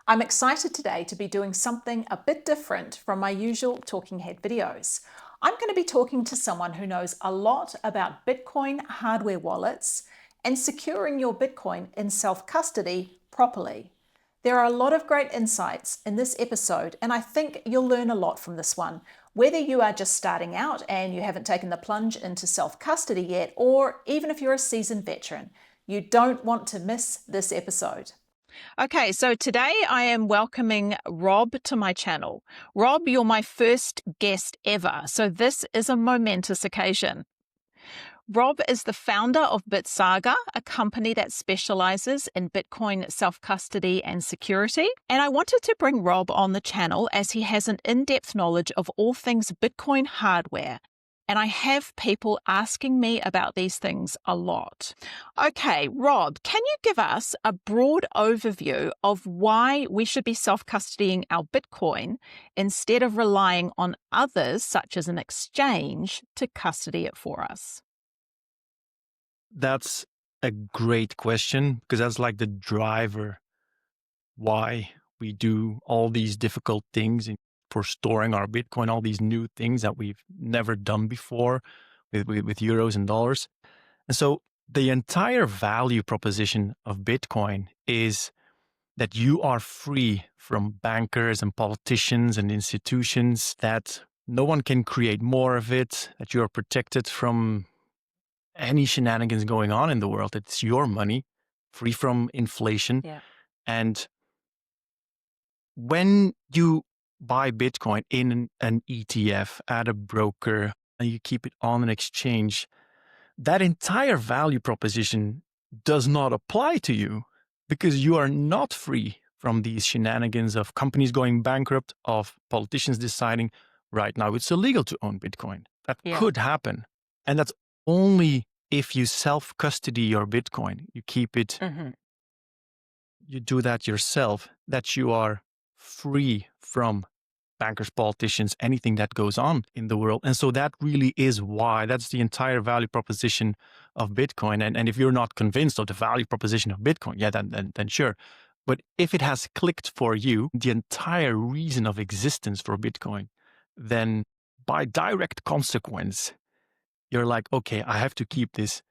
I'm excited today to be doing something a bit different from my usual talking head videos. I'm going to be talking to someone who knows a lot about Bitcoin hardware wallets and securing your Bitcoin in self-custody properly. There are a lot of great insights in this episode, and I think you'll learn a lot from this one, whether you are just starting out and you haven't taken the plunge into self-custody yet, or even if you're a seasoned veteran. You don't want to miss this episode. Okay, so today I am welcoming Rob to my channel. Rob, you're my first guest ever, so this is a momentous occasion. Rob is the founder of BitSaga, a company that specializes in Bitcoin self-custody and security. And I wanted to bring Rob on the channel as he has an in-depth knowledge of all things Bitcoin hardware. And I have people asking me about these things a lot. Okay, Rob, can you give us a broad overview of why we should be self-custodying our Bitcoin instead of relying on others, such as an exchange, to custody it for us? That's a great question because that's like the driver why we do all these difficult things for storing our Bitcoin, all these new things that we've never done before with euros and dollars. And so the entire value proposition of Bitcoin is that you are free from bankers and politicians and institutions, that no one can create more of it, that you are protected from any shenanigans going on in the world. It's your money, free from inflation. Yeah. And when you buy Bitcoin in an ETF at a broker and you keep it on an exchange, that entire value proposition does not apply to you because you are not free from these shenanigans of companies going bankrupt, of politicians deciding right now it's illegal to own Bitcoin. That could happen. And that's only if you self-custody your Bitcoin, you keep it, you do that yourself, that you are free from bankers, politicians, anything that goes on in the world. And so that really is why, that's the entire value proposition of Bitcoin. And if you're not convinced of the value proposition of Bitcoin, then sure. But if it has clicked for you, the entire reason of existence for Bitcoin, then by direct consequence, you're like, okay, I have to keep this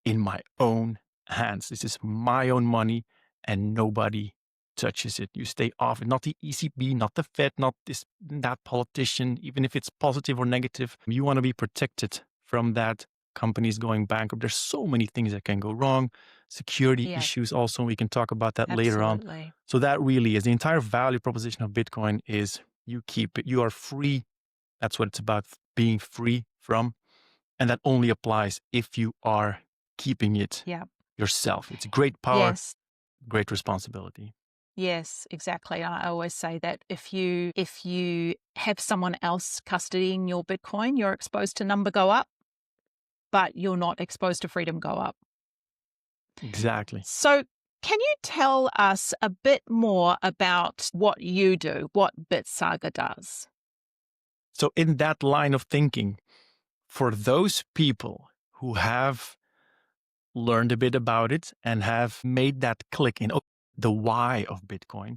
in my own hands. This is my own money and nobody touches it. You stay off it. Not the ECB, not the Fed, not that politician, even if it's positive or negative. You want to be protected from that. Companies going bankrupt. There's so many things that can go wrong. Security issues also. We can talk about that later on. So that really is the entire value proposition of Bitcoin is you keep it. You are free. That's what it's about, being free from. And that only applies if you are keeping it yourself. It's a great power, great responsibility. Yes, exactly. I always say that if you have someone else custodying your Bitcoin, you're exposed to number go up, but you're not exposed to freedom go up. Exactly. So can you tell us a bit more about what you do, what BitSaga does? So in that line of thinking, for those people who have learned a bit about it and have made that click in the why of Bitcoin,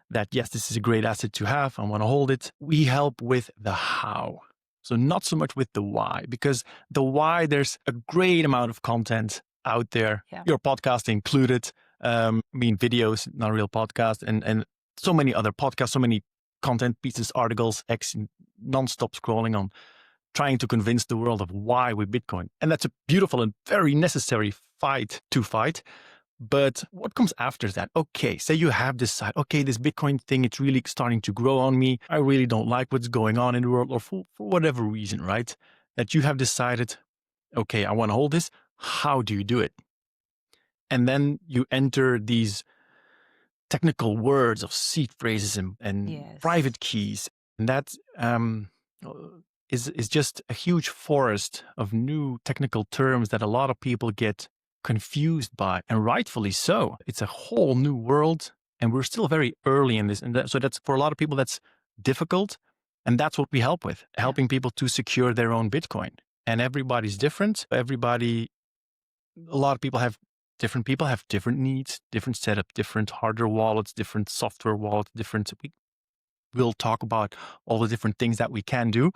that yes, this is a great asset to have, I want to hold it, we help with the how. So not so much with the why, because the why, there's a great amount of content out there, your podcast included, videos, not a real podcast, and so many other podcasts, so many content pieces, articles, non-stop scrolling on, trying to convince the world of why with Bitcoin. And that's a beautiful and very necessary fight to fight. But what comes after that? Okay, say you have decided, okay, this Bitcoin thing, it's really starting to grow on me. I really don't like what's going on in the world, or for whatever reason, right? That you have decided, okay, I want to hold this. How do you do it? And then you enter these technical words of seed phrases and private keys. And that is just a huge forest of new technical terms that a lot of people get confused by, and rightfully so. It's a whole new world, and we're still very early in this. And so that's, for a lot of people, that's difficult. And that's what we help with, helping people to secure their own Bitcoin. And everybody's different. A lot of people have different people have different needs, different setup, different hardware wallets, different software wallets, we'll talk about all the different things that we can do.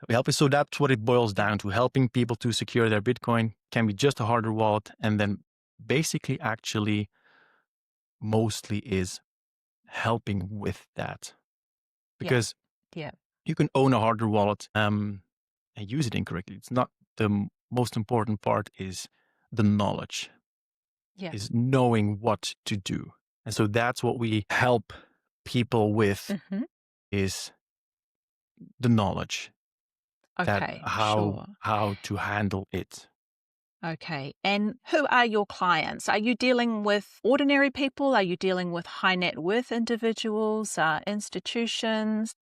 We help you. So that's what it boils down to. Helping people to secure their Bitcoin can be just a hardware wallet, and then basically actually mostly is helping with that. Because Yeah. you can own a hardware wallet and use it incorrectly. It's not the most important part is the knowledge, Yeah. is knowing what to do. And so that's what we help people with Hmm. is the knowledge that Okay, sure. how to handle it. Okay. And who are your clients? Are you dealing with ordinary people? Are you dealing with high net worth individuals, institutions?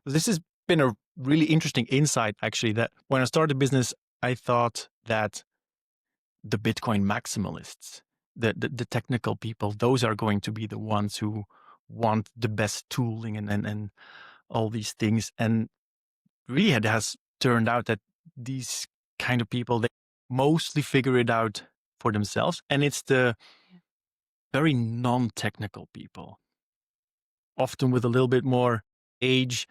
This has been a really interesting insight, actually, that when I started business, I thought that the Bitcoin maximalists, the technical people, those are going to be the ones who want the best tooling and all these things. And really, it has turned out that these kind of people, they mostly figure it out for themselves. And it's the very non-technical people, often with a little bit more age,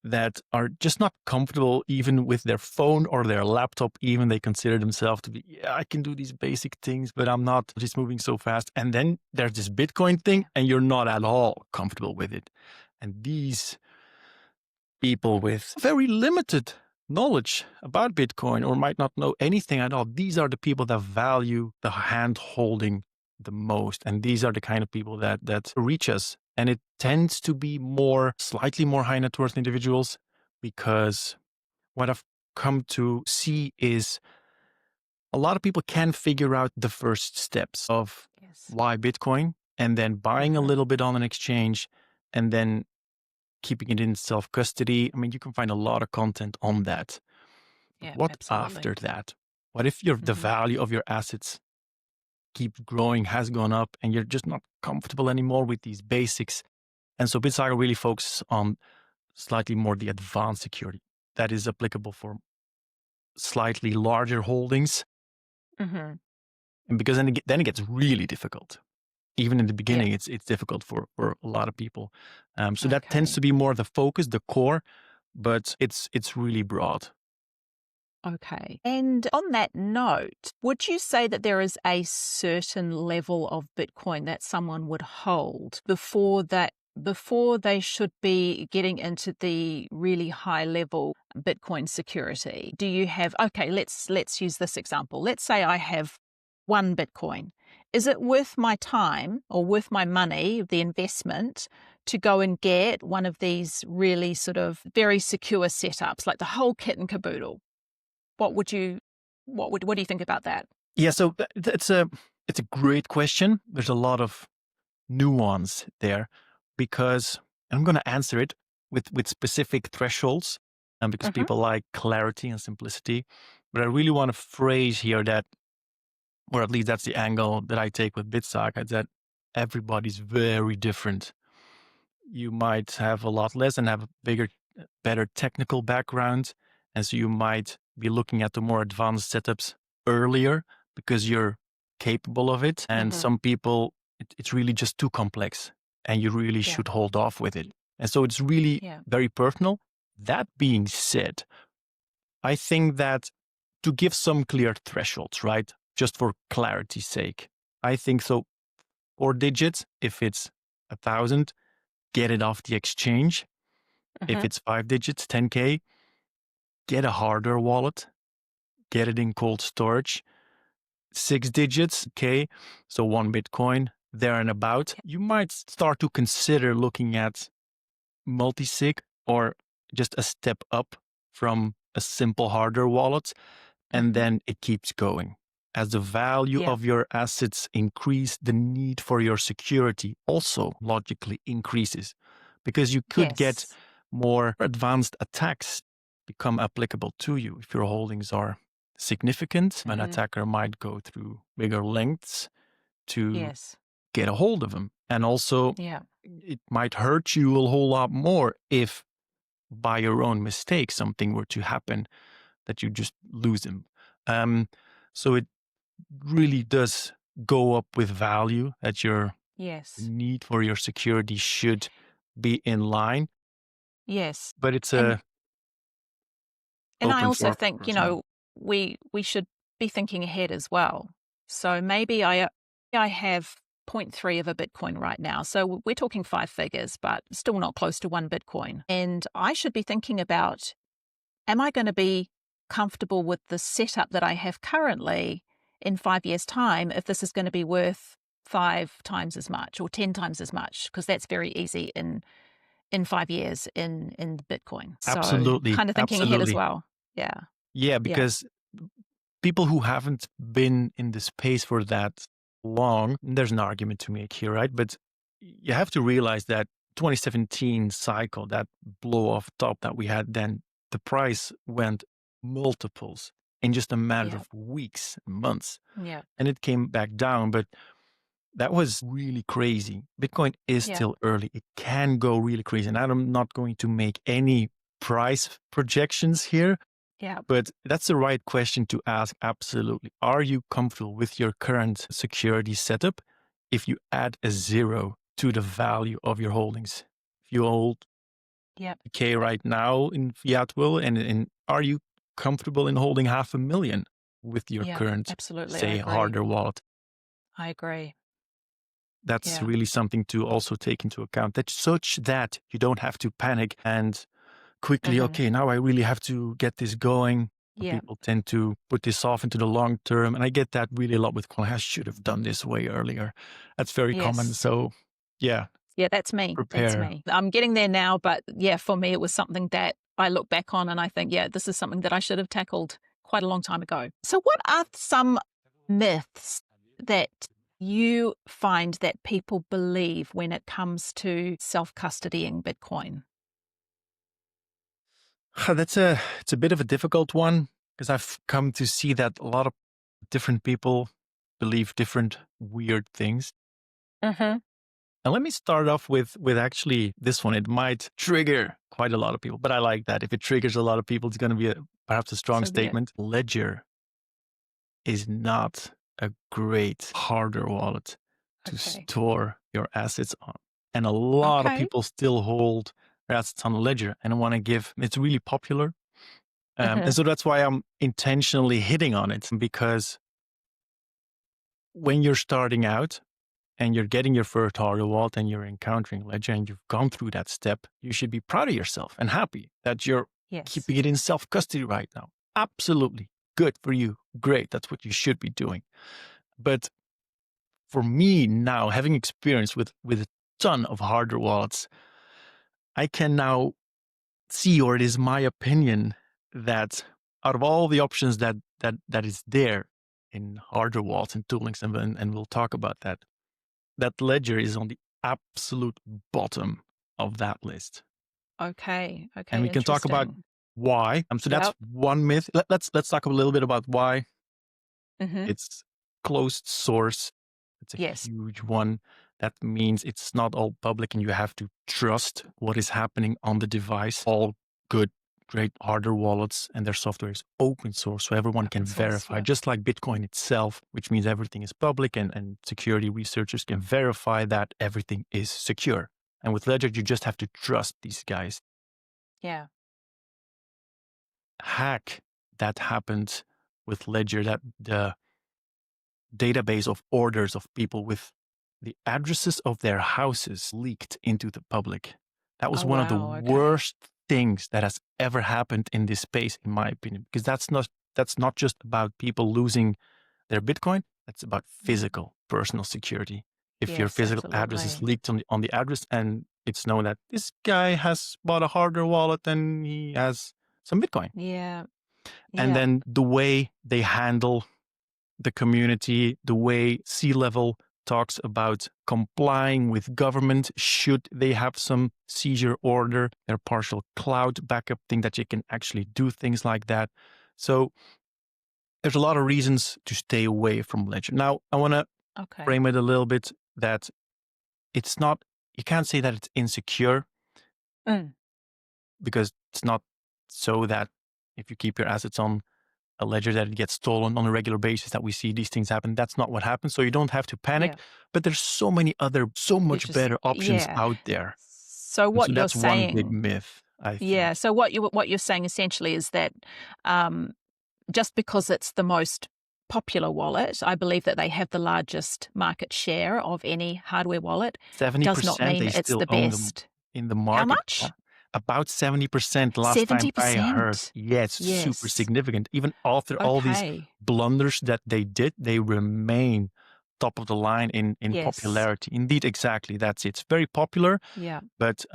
that are just not comfortable even with their phone or their laptop. Even they consider themselves to be, yeah, I can do these basic things, but I'm not just moving so fast. And then there's this Bitcoin thing and you're not at all comfortable with it. And these people with very limited knowledge about Bitcoin or might not know anything at all, these are the people that value the hand holding the most. And these are the kind of people that reach us. And it tends to be slightly more high net worth individuals, because what I've come to see is a lot of people can figure out the first steps of Yes. why Bitcoin, and then buying a little bit on an exchange and then keeping it in self custody. I mean, you can find a lot of content on that. But Yeah, what absolutely. after that? What if the value of your assets keeps growing, has gone up, and you're just not comfortable anymore with these basics? And so BitSaga really focuses on slightly more the advanced security that is applicable for slightly larger holdings. Hmm. And because then it gets really difficult. Even in the Yeah. beginning, it's difficult for a lot of people. So that tends Okay. to be more the focus, the core, but it's really broad. Okay. And on that note, would you say that there is a certain level of Bitcoin that someone would hold before they should be getting into the really high level Bitcoin security? Do you have, okay, let's use this example. Let's say I have 1 Bitcoin. Is it worth my time or worth my money, the investment, to go and get one of these really sort of very secure setups, like the whole kit and caboodle? What do you think about that? Yeah, so it's a great question. There's a lot of nuance there, because I'm going to answer it with specific thresholds, and because Hmm. people like clarity and simplicity. But I really want to phrase here that, or at least that's the angle that I take with BitSaga, that everybody's very different. You might have a lot less and have a better technical background. And so you might be looking at the more advanced setups earlier because you're capable of it. And some people, it's really just too complex and you really Yeah. should hold off with it. And so it's really Yeah. very personal. That being said, I think that to give some clear thresholds, right? Just for clarity's sake, I think so. 4 digits, if it's 1,000, get it off the exchange. If Hmm. it's 5 digits, 10K, get a hardware wallet, get it in cold storage. 6 digits, okay, so 1 Bitcoin, there and about. You might start to consider looking at multisig or just a step up from a simple hardware wallet, and then it keeps going. As the value Yeah. of your assets increase, the need for your security also logically increases, because you could get Yes. more advanced attacks become applicable to you. If your holdings are significant, an attacker might go through bigger lengths to Yes. get a hold of them. And also, Yeah. it might hurt you a whole lot more if by your own mistake something were to happen that you just lose them. So it really does go up with value, that your Yes. need for your security should be in line. Yes. But it's And I open also for think, as well. we should be thinking ahead as well. So maybe I have zero point 0.3 of a Bitcoin right now. So we're talking 5 figures, but still not close to 1 Bitcoin. And I should be thinking about, am I going to be comfortable with the setup that I have currently in 5 years' time if this is going to be worth 5 times as much or 10 times as much? Because that's very easy in 5 years in Bitcoin. So Absolutely. kind of thinking ahead as Absolutely. well. Yeah. Yeah, Yeah. because people who haven't been in the space for that long, there's an argument to make here, right? But you have to realize that 2017 cycle, that blow off top that we had then, the price went multiples in just a matter Yeah. of weeks, months, Yeah. and it came back down. But that was really crazy. Bitcoin is Yeah. still early. It can go really crazy. And I'm not going to make any price projections here, Yeah. but that's the right question to ask. Absolutely. Are you comfortable with your current security setup if you add a zero to the value of your holdings? If you hold Yeah. K right now in fiat will, and are you comfortable in holding 500,000 with your Yeah. current, Absolutely. I say, agree. hardware wallet? I agree. That's Yeah. really something to also take into account. That's such that you don't have to panic and quickly, Hmm. okay, now I really have to get this going. Yeah. People tend to put this off into the long term. And I get that really a lot with I should have done this way earlier. That's very common. Yes. So yeah, Yeah, that's me. That's prepare. me. I'm getting there now, but yeah, for me, it was something that I look back on and I think, yeah, this is something that I should have tackled quite a long time ago. So, what are some myths that you find that people believe when it comes to self-custodying Bitcoin? It's a bit of a difficult one because I've come to see that a lot of different people believe different weird things. Mm-hmm. And let me start off with actually this one. It might trigger quite a lot of people, but I like that. If it triggers a lot of people, it's going to be perhaps a strong So be it. statement. Ledger is not a great hardware wallet to Okay. store your assets on. And a lot of Okay. people still hold their assets on Ledger and want to give, it's really popular. And Mm-hmm. so that's why I'm intentionally hitting on it, because when you're starting out and you're getting your first hardware wallet and you're encountering Ledger and you've gone through that step, you should be proud of yourself and happy that you're Yes. keeping it in self custody right now. Absolutely. Good for you. Great. That's what you should be doing. But for me now, having experience with a ton of hardware wallets, I can now see, or it is my opinion, that out of all the options that is there in hardware wallets and toolings, and we'll talk about that, that Ledger is on the absolute bottom of that list. Okay. And Okay. we can talk about Interesting. why. So that's Yep. one myth. Let's talk a little bit about why. Mm-hmm. It's closed source. It's a Yes. huge one. That means it's not all public and you have to trust what is happening on the device. All good, great hardware wallets and their software is open source, so everyone can Open source. verify, Yeah. just like Bitcoin itself, which means everything is public and security researchers can verify that everything is secure. And with Ledger, you just have to trust these guys. Yeah. Hack that happened with Ledger, that the database of orders of people with the addresses of their houses leaked into the public. That was Oh, one of the wow. Okay. worst things that has ever happened in this space, in my opinion, because that's not just about people losing their Bitcoin. That's about Mm. physical personal security. If your Yes, physical address is absolutely. leaked on the address and it's known that this guy has bought a hardware wallet and he has some Bitcoin. Yeah. And Yeah. then the way they handle the community, the way C-level talks about complying with government should they have some seizure order, their partial cloud backup thing that you can actually do things like that. So there's a lot of reasons to stay away from Ledger. Now, I want to Okay. frame it a little bit that it's not, you can't say that it's insecure, Mm. because it's not so that if you keep your assets on a ledger that it gets stolen on a regular basis, that we see these things happen. That's not what happens. So you don't have to panic. Yeah. But there's so many other, so You much just better options yeah. out there. So And what so you're that's one big saying, myth, I yeah. think. So what you're saying essentially is that just because it's the most popular wallet, I believe that they have the largest market share of any hardware wallet, does not 70% mean they it's still the own them best. in the How market. much? About 70% last time I heard. 70%. Yeah, it's super Yes. significant. Even after all these Okay. blunders that they did, they remain top of the line in Yes. popularity. Indeed, exactly. That's it. It's very popular, Yeah. but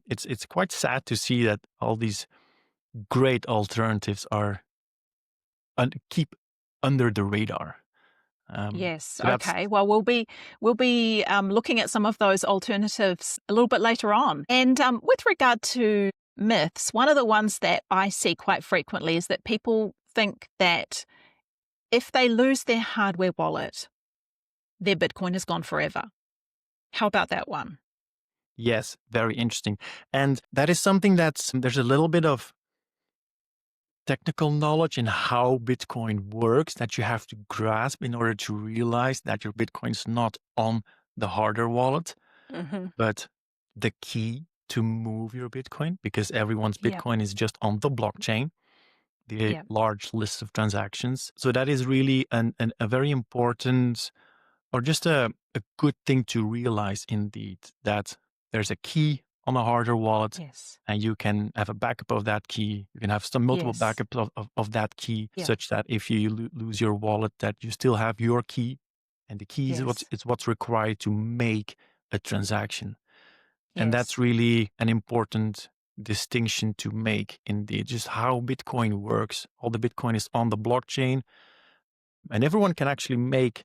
it's quite sad to see that all these great alternatives are keep under the radar. Yes. So that's Okay. Well, we'll be looking at some of those alternatives a little bit later on. And with regard to myths, one of the ones that I see quite frequently is that people think that if they lose their hardware wallet, their Bitcoin is gone forever. How about that one? yes, very interesting. And that is something there's a little bit of technical knowledge in how Bitcoin works that you have to grasp in order to realize that your Bitcoin is not on the hardware wallet, Mm-hmm. but the key to move your Bitcoin, because everyone's Yeah. Bitcoin is just on the blockchain, the Yeah. large list of transactions. So that is really a very important, or just a good thing to realize indeed, that there's a key on a hardware wallet, Yes. and you can have a backup of that key. You can have some multiple Yes. backups of that key, Yeah. such that if you lose your wallet, that you still have your key, and the key Yes. is what's required to make a transaction. And that's Yes. really an important distinction to make indeed, just how Bitcoin works. All the Bitcoin is on the blockchain, and everyone can actually make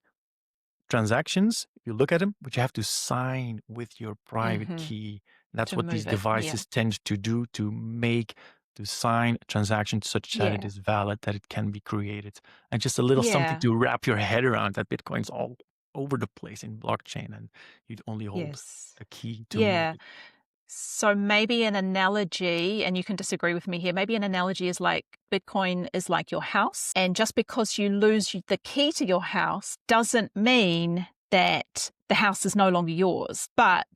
transactions if you look at them, but you have to sign with your private Mm-hmm. key. That's To what these move it. Yeah. devices tend to do, to sign a transaction such that it Yeah. is valid, that it can be created. And just a little something Yeah. to wrap your head around, that Bitcoin's all over the place in blockchain, and you'd only hold Yes. a key to move Yeah. it. So maybe an analogy, and you can disagree with me here, maybe an analogy is like Bitcoin is like your house. And just because you lose the key to your house doesn't mean that the house is no longer yours, but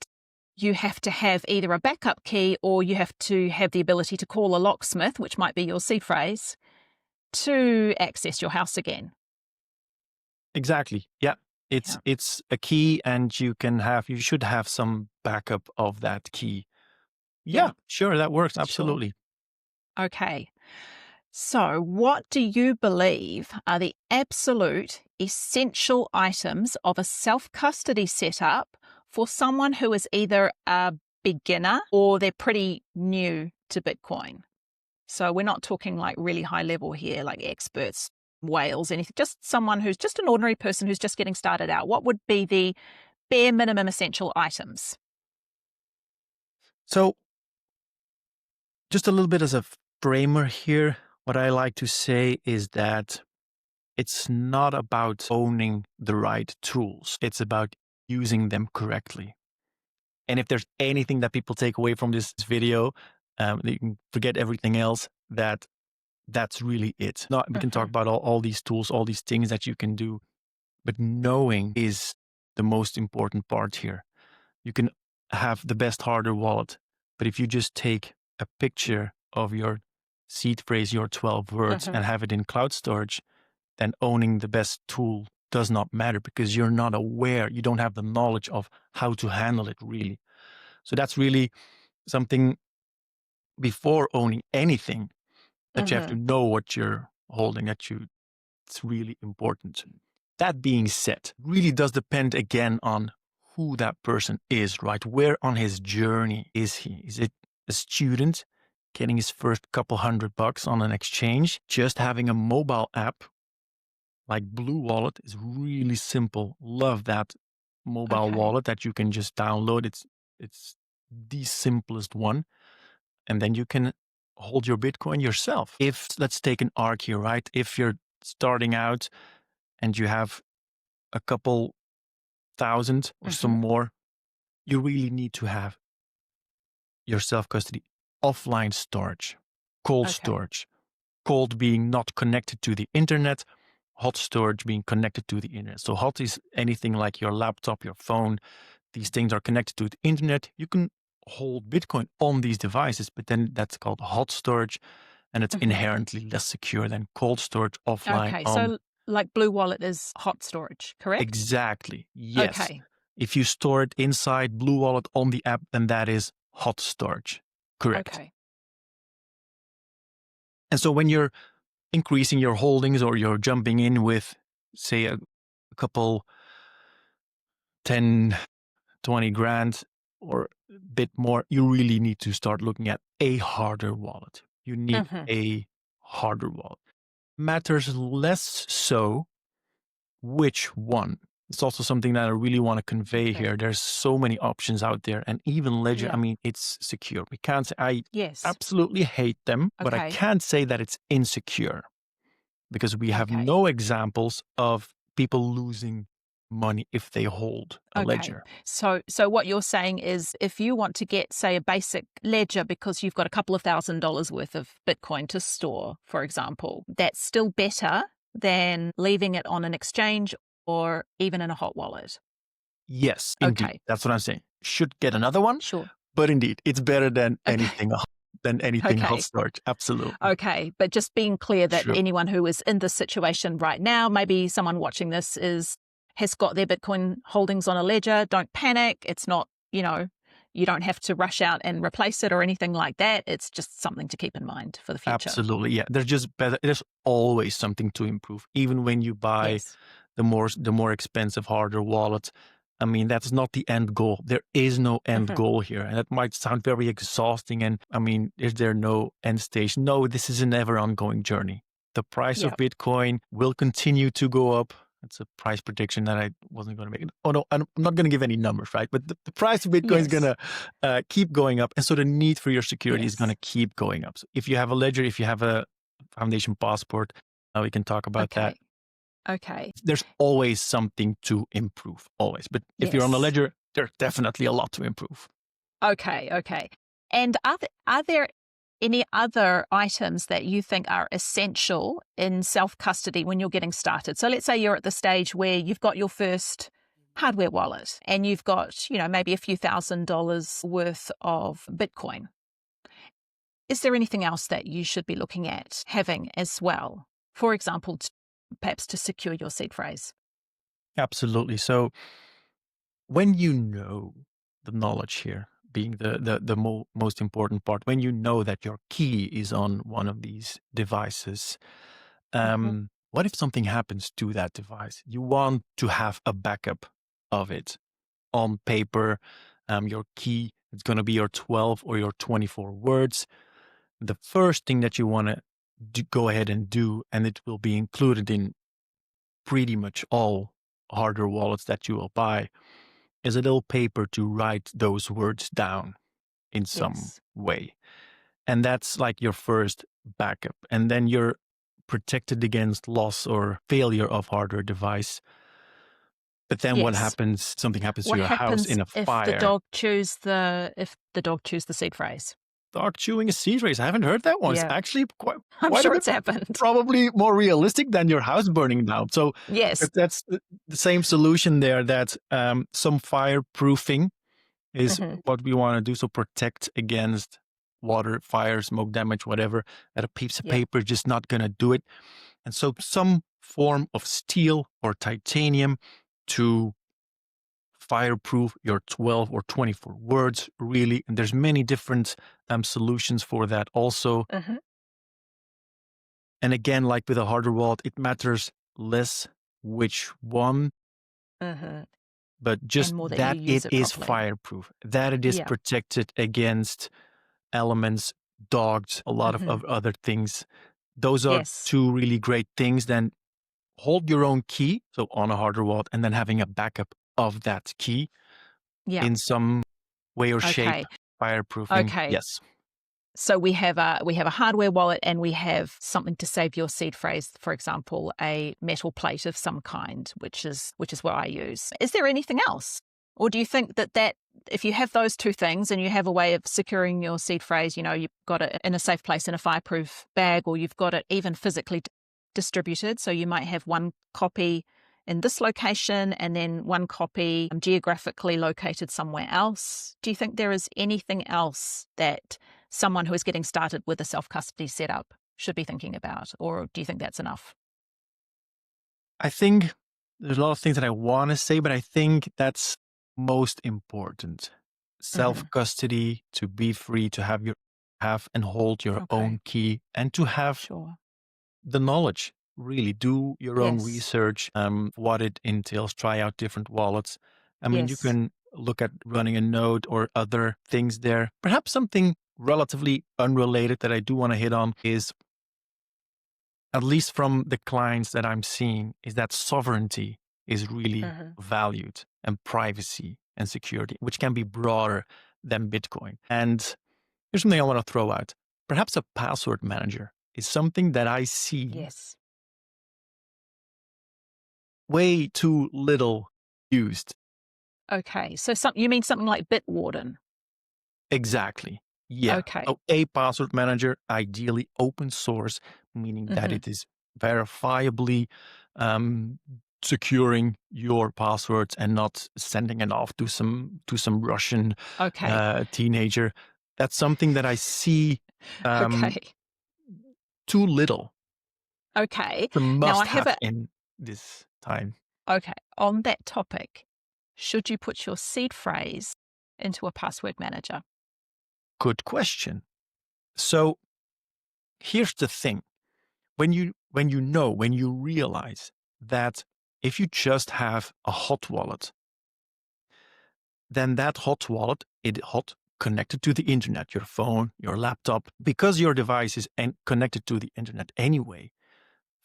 you have to have either a backup key or you have to have the ability to call a locksmith, which might be your C phrase, to access your house again. Exactly. Yeah. Yeah. It's a key, and you should have some backup of that key. Yeah. Yeah, sure, that works. Sure. Absolutely. Okay. So, what do you believe are the absolute essential items of a self custody setup for someone who is either a beginner or they're pretty new to Bitcoin? So, we're not talking like really high level here, like experts, whales, anything, just someone who's just an ordinary person who's just getting started out. What would be the bare minimum essential items? So, just a little bit as a framer here, what I like to say is that it's not about owning the right tools, it's about using them correctly. And if there's anything that people take away from this video, you can forget everything else, that's really it. No, we can talk Hmm. about all these tools, all these things that you can do, but knowing is the most important part here. You can have the best hardware wallet, but if you just take a picture of your seed phrase, your 12 words, Hmm. and have it in cloud storage, then owning the best tool does not matter, because you're not aware, you don't have the knowledge of how to handle it really. So that's really something, before owning anything, that you have to Hmm. know what you're holding, it's really important. That being said, really does depend again on who that person is, right? Where on his journey is he? Is it a student getting his first couple $100 on an exchange? Just having a mobile app like Blue Wallet is really simple. Love that mobile Okay. wallet that you can just download. It's the simplest one. And then you can hold your Bitcoin yourself. If, let's take an arc here, right? If you're starting out and you have a couple thousand or some Hmm. more, you really need to have your self custody offline storage, cold Okay. storage. Cold being not connected to the internet, hot storage being connected to the internet. So hot is anything like your laptop, your phone. These things are connected to the internet. You can hold Bitcoin on these devices, but then that's called hot storage, and it's inherently less secure than cold storage offline. Okay, so like Blue Wallet is hot storage, correct? Exactly. Yes. Okay. If you store it inside Blue Wallet on the app, then that is hot storage. Correct. Okay. And so when you're increasing your holdings or you're jumping in with, say, a couple 10, 20 grand or a bit more, you really need to start looking at a harder wallet. You need a harder wallet. Matters less so which one. It's also something that I really want to convey here. There's so many options out there, and even Ledger, I mean, it's secure. We can't say I absolutely hate them, but I can't say that it's insecure because we have no examples of people losing money if they hold a ledger. So what you're saying is if you want to get, say, a basic ledger because you've got a couple of $1,000s worth of Bitcoin to store, for example, that's still better than leaving it on an exchange or even in a hot wallet. Yes, indeed. That's what I'm saying. Should get another one. Sure. But indeed, it's better than anything hot storage. Absolutely. Okay. But just being clear that anyone who is in this situation right now, maybe someone watching this has got their Bitcoin holdings on a ledger. Don't panic. It's not, you don't have to rush out and replace it or anything like that. It's just something to keep in mind for the future. Absolutely. Yeah. There's always something to improve. Even when you buy the more expensive, harder wallet. I mean, that's not the end goal. There is no end goal here. And that might sound very exhausting. And I mean, is there no end station? No, this is an ever ongoing journey. The price of Bitcoin will continue to go up. It's a price prediction that I wasn't going to make. Oh, no, I'm not going to give any numbers, right? But the price of Bitcoin is going to keep going up. And so the need for your security is going to keep going up. So if you have a ledger, if you have a foundation passport, we can talk about that. Okay. There's always something to improve, always. But if you're on a ledger, there's definitely a lot to improve. Okay. And are there any other items that you think are essential in self-custody when you're getting started? So let's say you're at the stage where you've got your first hardware wallet and you've got, maybe a few $1,000s worth of Bitcoin. Is there anything else that you should be looking at having as well? For example, perhaps to secure your seed phrase. Absolutely. So when you know the knowledge here being the most important part, when you know that your key is on one of these devices, what if something happens to that device? You want to have a backup of it on paper. Your key, it's going to be your 12 or your 24 words. The first thing that you want to go ahead and do, and it will be included in pretty much all hardware wallets that you will buy, is a little paper to write those words down in some way. And that's like your first backup. And then you're protected against loss or failure of hardware device. But then what happens? Something happens to your house in a fire. If the dog chews the seed phrase. Dog chewing a seed phrase. I haven't heard that one. Yeah. It's actually quite sure it's happened. Probably more realistic than your house burning down. So that's the same solution there, that some fireproofing is what we want to do. So protect against water, fire, smoke damage, whatever. That a piece of paper is just not going to do it. And so some form of steel or titanium to fireproof your 12 or 24 words, really. And there's many different solutions for that also. And again, like with a hardware wallet, it matters less which one, but just that it is fireproof, that it is protected against elements, dogs, a lot of other things. Those are two really great things. Then hold your own key, so on a hardware wallet, and then having a backup of that key in some way or shape, fireproofing. Yes. So we have a hardware wallet and we have something to save your seed phrase, for example, a metal plate of some kind, which is what I use. Is there anything else? Or do you think that if you have those two things and you have a way of securing your seed phrase, you've got it in a safe place in a fireproof bag, or you've got it even physically distributed. So you might have one copy in this location and then one copy geographically located somewhere else. Do you think there is anything else that someone who is getting started with a self-custody setup should be thinking about, or do you think that's enough? I think there's a lot of things that I want to say, but I think that's most important. Hmm. Self-custody, to be free, to have and hold your Okay, own key, and to have sure. the knowledge. Really do your own Yes, research, what it entails, try out different wallets. I mean, you yes. can look at running a node or other things there. Perhaps something relatively unrelated that I do want to hit on is, at least from the clients that I'm seeing, is that sovereignty is really Hmm. valued, and privacy and security, which can be broader than Bitcoin. And here's something I want to throw out. Perhaps a password manager is something that I see Yes. way too little used. Okay, so you mean something like Bitwarden? Exactly. Yeah. Okay. Oh, a password manager, ideally open source, meaning that Hmm. it is verifiably um, securing your passwords and not sending it off to some Russian Okay. teenager. That's something that I see um, Okay. too little. Okay. It's a Now I must have have a in this time. okay. On that topic, should you put your seed phrase into a password manager? Good question. So here's the thing. When you realize that if you just have a hot wallet, then that hot wallet, connected to the internet, your phone, your laptop, because your device is connected to the internet anyway,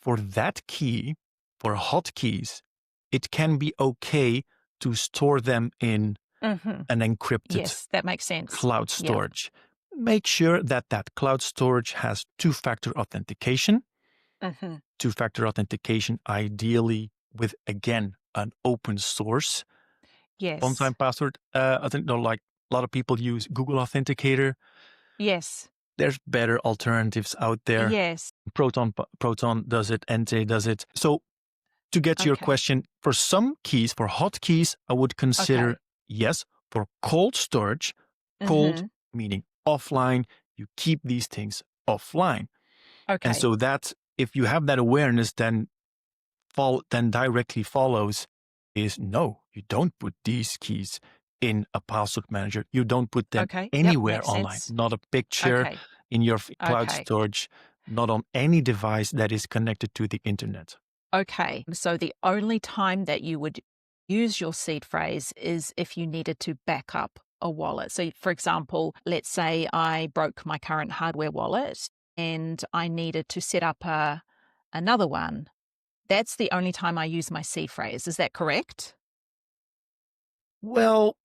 for that key, for hotkeys, it can be okay to store them in Hmm. an encrypted Yes, that makes sense. cloud Yeah. storage. Make sure that that cloud storage has two-factor authentication. Hmm. Two-factor authentication, ideally with, again, an open source Yes. one-time password. I think, like, a lot of people use Google Authenticator. Yes. There's better alternatives out there. Yes. Proton does it. Ente does it. So to get to your Okay. question, for some keys, for hotkeys, I would consider Okay. yes. For cold storage, cold Hmm. meaning offline, you keep these things offline. And Okay. so that, if you have that awareness, then directly follows is no, you don't put these keys in a password manager. You don't put them Okay. Yep. anywhere Makes online, sense. not a picture Okay. in your cloud Okay. storage, not on any device that is connected to the internet. Okay. So the only time that you would use your seed phrase is if you needed to back up a wallet. So, for example, let's say I broke my current hardware wallet and I needed to set up another one. That's the only time I use my seed phrase. Is that correct? Well,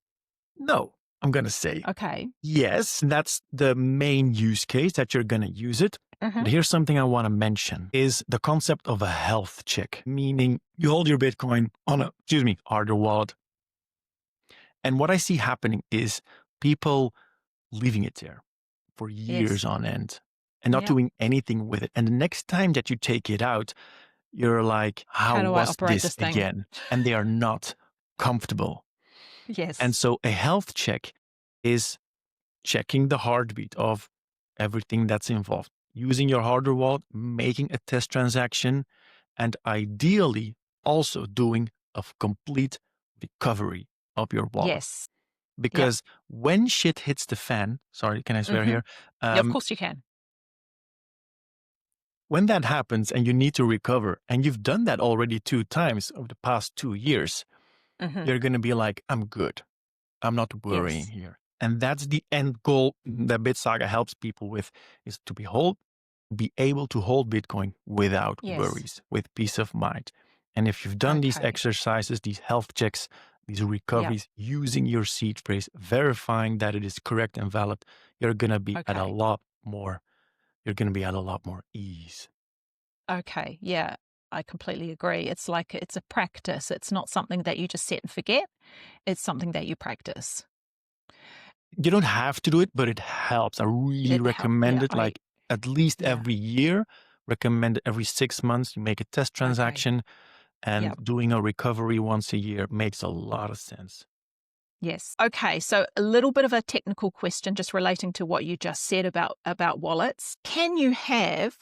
no, I'm going to say Okay. yes, that's the main use case that you're going to use it. Hmm. But here's something I want to mention is the concept of a health check, meaning you hold your Bitcoin on hardware wallet. And what I see happening is people leaving it there for years Yes. on end and not Yeah. doing anything with it. And the next time that you take it out, you're like, how How do I was operate this this thing? again? And they are not comfortable. And Yes. so a health check is checking the heartbeat of everything that's involved, using your hardware wallet, making a test transaction, and ideally also doing a complete recovery of your wallet. Yes. Yeah. Because when shit hits the fan, sorry, can I swear Hmm. here? Yeah, of Um, course you can. when that happens and you need to recover, and you've done that already 2 times over the past 2 years, Hmm. you're going to be like, I'm good. I'm not worrying Yes. here. And that's the end goal that BitSaga helps people with, is to be able to hold Bitcoin without Yes. worries, with peace of mind. And if you've done these Okay. exercises, these health checks, these Yeah. recoveries, using your seed phrase, verifying that it is correct and valid, you're going to be at a Okay. lot more, you're going to be at a lot more ease. Okay. Yeah. I completely agree. It's like it's a practice. It's not something that you just set and forget. It's something that you practice. You don't have to do it, but it helps. I really recommend Yeah, it, like at least yeah. every year. Recommend it every 6 months. You make a test Okay. transaction, and Yep. doing a recovery once a year makes a lot of sense. Yes. Okay. So a little bit of a technical question just relating to what you just said about wallets. Can you have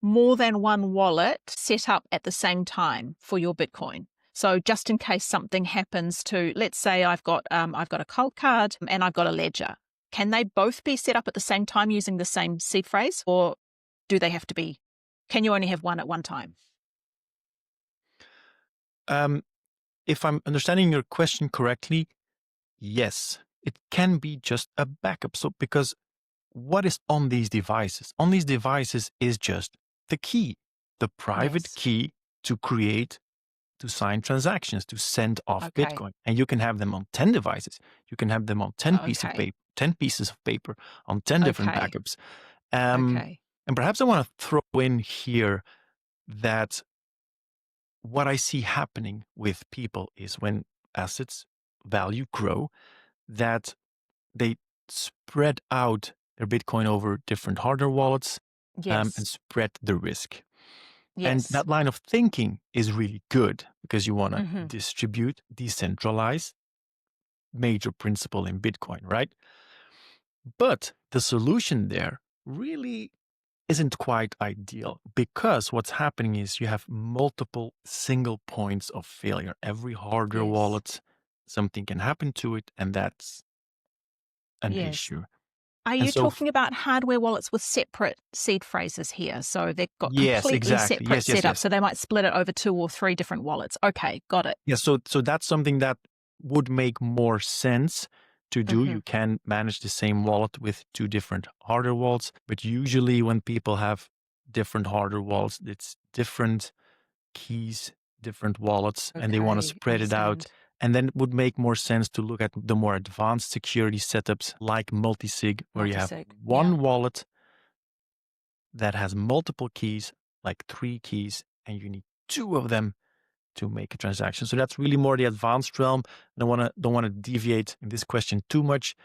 more than one wallet set up at the same time for your Bitcoin? So just in case something happens to, let's say I've got a Coldcard and I've got a ledger. Can they both be set up at the same time using the same seed phrase, or do they have to be? Can you only have one at one time? Um, if I'm understanding your question correctly, yes, it can be just a backup. So, because what is on these devices? On these devices is just the key, the private Yes. key to create, to sign transactions, to send off Okay. Bitcoin. And you can have them on 10 devices. You can have them on 10 pieces of Okay. paper, 10 pieces of paper on 10 different Okay. backups. Um, Okay. and perhaps I want to throw in here that what I see happening with people is when assets value grow, that they spread out their Bitcoin over different hardware wallets, and Yes. spread the risk. And Yes. that line of thinking is really good because you want to Mm-hmm. distribute, decentralize, major principle in Bitcoin, right? But the solution there really isn't quite ideal because what's happening is you have multiple single points of failure. Every hardware Yes. wallet, something can happen to it, and that's an Yes. issue. Are And you so, talking about hardware wallets with separate seed phrases here? So they've got yes, completely exactly. separate Yes, yes, setup. yes. So they might split it over 2 or 3 different wallets. Okay, got it. Yeah, so that's something that would make more sense to do. Mm-hmm. You can manage the same wallet with two different hardware wallets, but usually when people have different hardware wallets, it's different keys, different wallets, and they want to Okay, spread it out. understand. And then it would make more sense to look at the more advanced security setups like multisig, where you have Multisig. Yeah. one wallet that has multiple keys, like 3 keys, and you need two of them to make a transaction. So that's really more the advanced realm. Don't want to deviate in this question too much,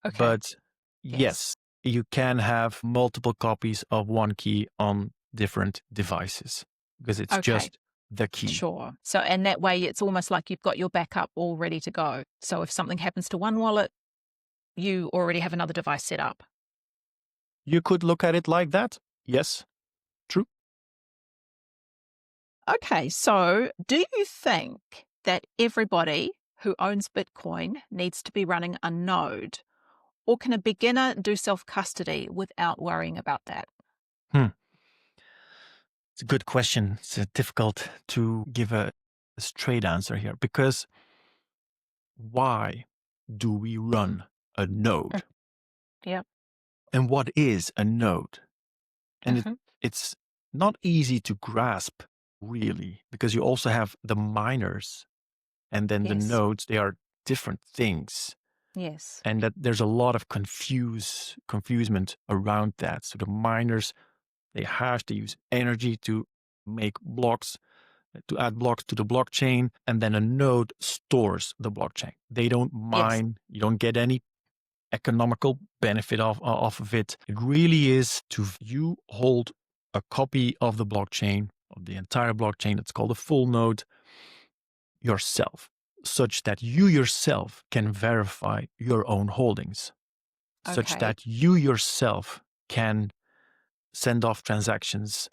Okay. but Yes. yes, you can have multiple copies of one key on different devices because it's Okay. just the key. Sure. So, and that way it's almost like you've got your backup all ready to go. So if something happens to one wallet, you already have another device set up. You could look at it like that. Yes, true. Okay. So do you think that everybody who owns Bitcoin needs to be running a node? Or can a beginner do self-custody without worrying about that? Hmm. It's a good question. It's difficult to give a straight answer here because why do we run a Mm. node? Yep. And what is a node? And Hmm. it's not easy to grasp, really, because you also have the miners and then the Yes. nodes. They are different things. Yes. And that there's a lot of confusement around that. So the miners, they hash, they use energy to make blocks, to add blocks to the blockchain. And then a node stores the blockchain. They don't Yes. mine, you don't get any economical benefit off of it. It really is to you hold a copy of the blockchain, of the entire blockchain. It's called a full node yourself, such that you yourself can verify your own holdings, such Okay. that you yourself can send off transactions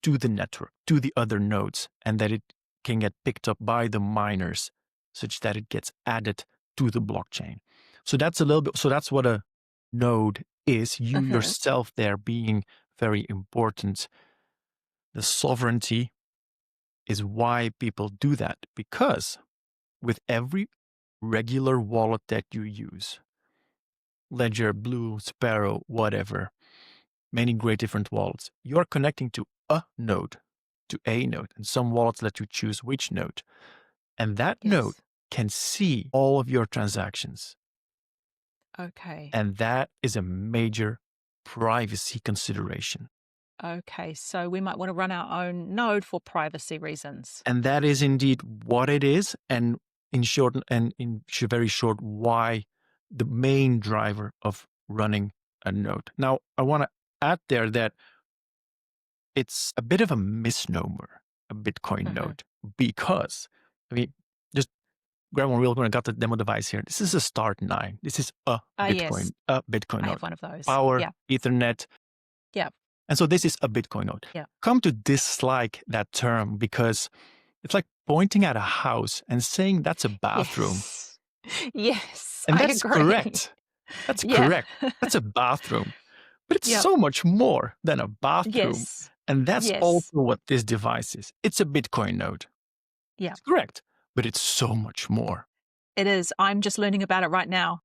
to the network, to the other nodes, and that it can get picked up by the miners, such that it gets added to the blockchain. So that's a little bit, so that's what a node is. You Hmm. yourself there being very important. The sovereignty is why people do that, because with every regular wallet that you use, Ledger, Blue, Sparrow, whatever, many great different wallets, you're connecting to a node, and some wallets let you choose which node. And that node Yes. can see all of your transactions. Okay. And that is a major privacy consideration. Okay. So we might want to run our own node for privacy reasons. And that is indeed what it is. And in short, and in very short, why the main driver of running a node. Now, I want to add there that it's a bit of a misnomer, a Bitcoin Hmm. node, because I mean, just grab one real quick. I got the demo device here. This is a Start 9. This is Yes, a Bitcoin I node. have one of those. Power, Yeah, Ethernet. yeah, And so this is a Bitcoin node. yeah. Come to dislike that term because it's like pointing at a house and saying that's a bathroom. Yes, yes, And I that's agree. correct. That's Yeah, correct. That's a bathroom. But it's yep, so much more than a bathroom. yes, And that's also yes, what this device is. It's a Bitcoin node. yeah. It's correct. But it's so much more. It is. I'm just learning about it right now.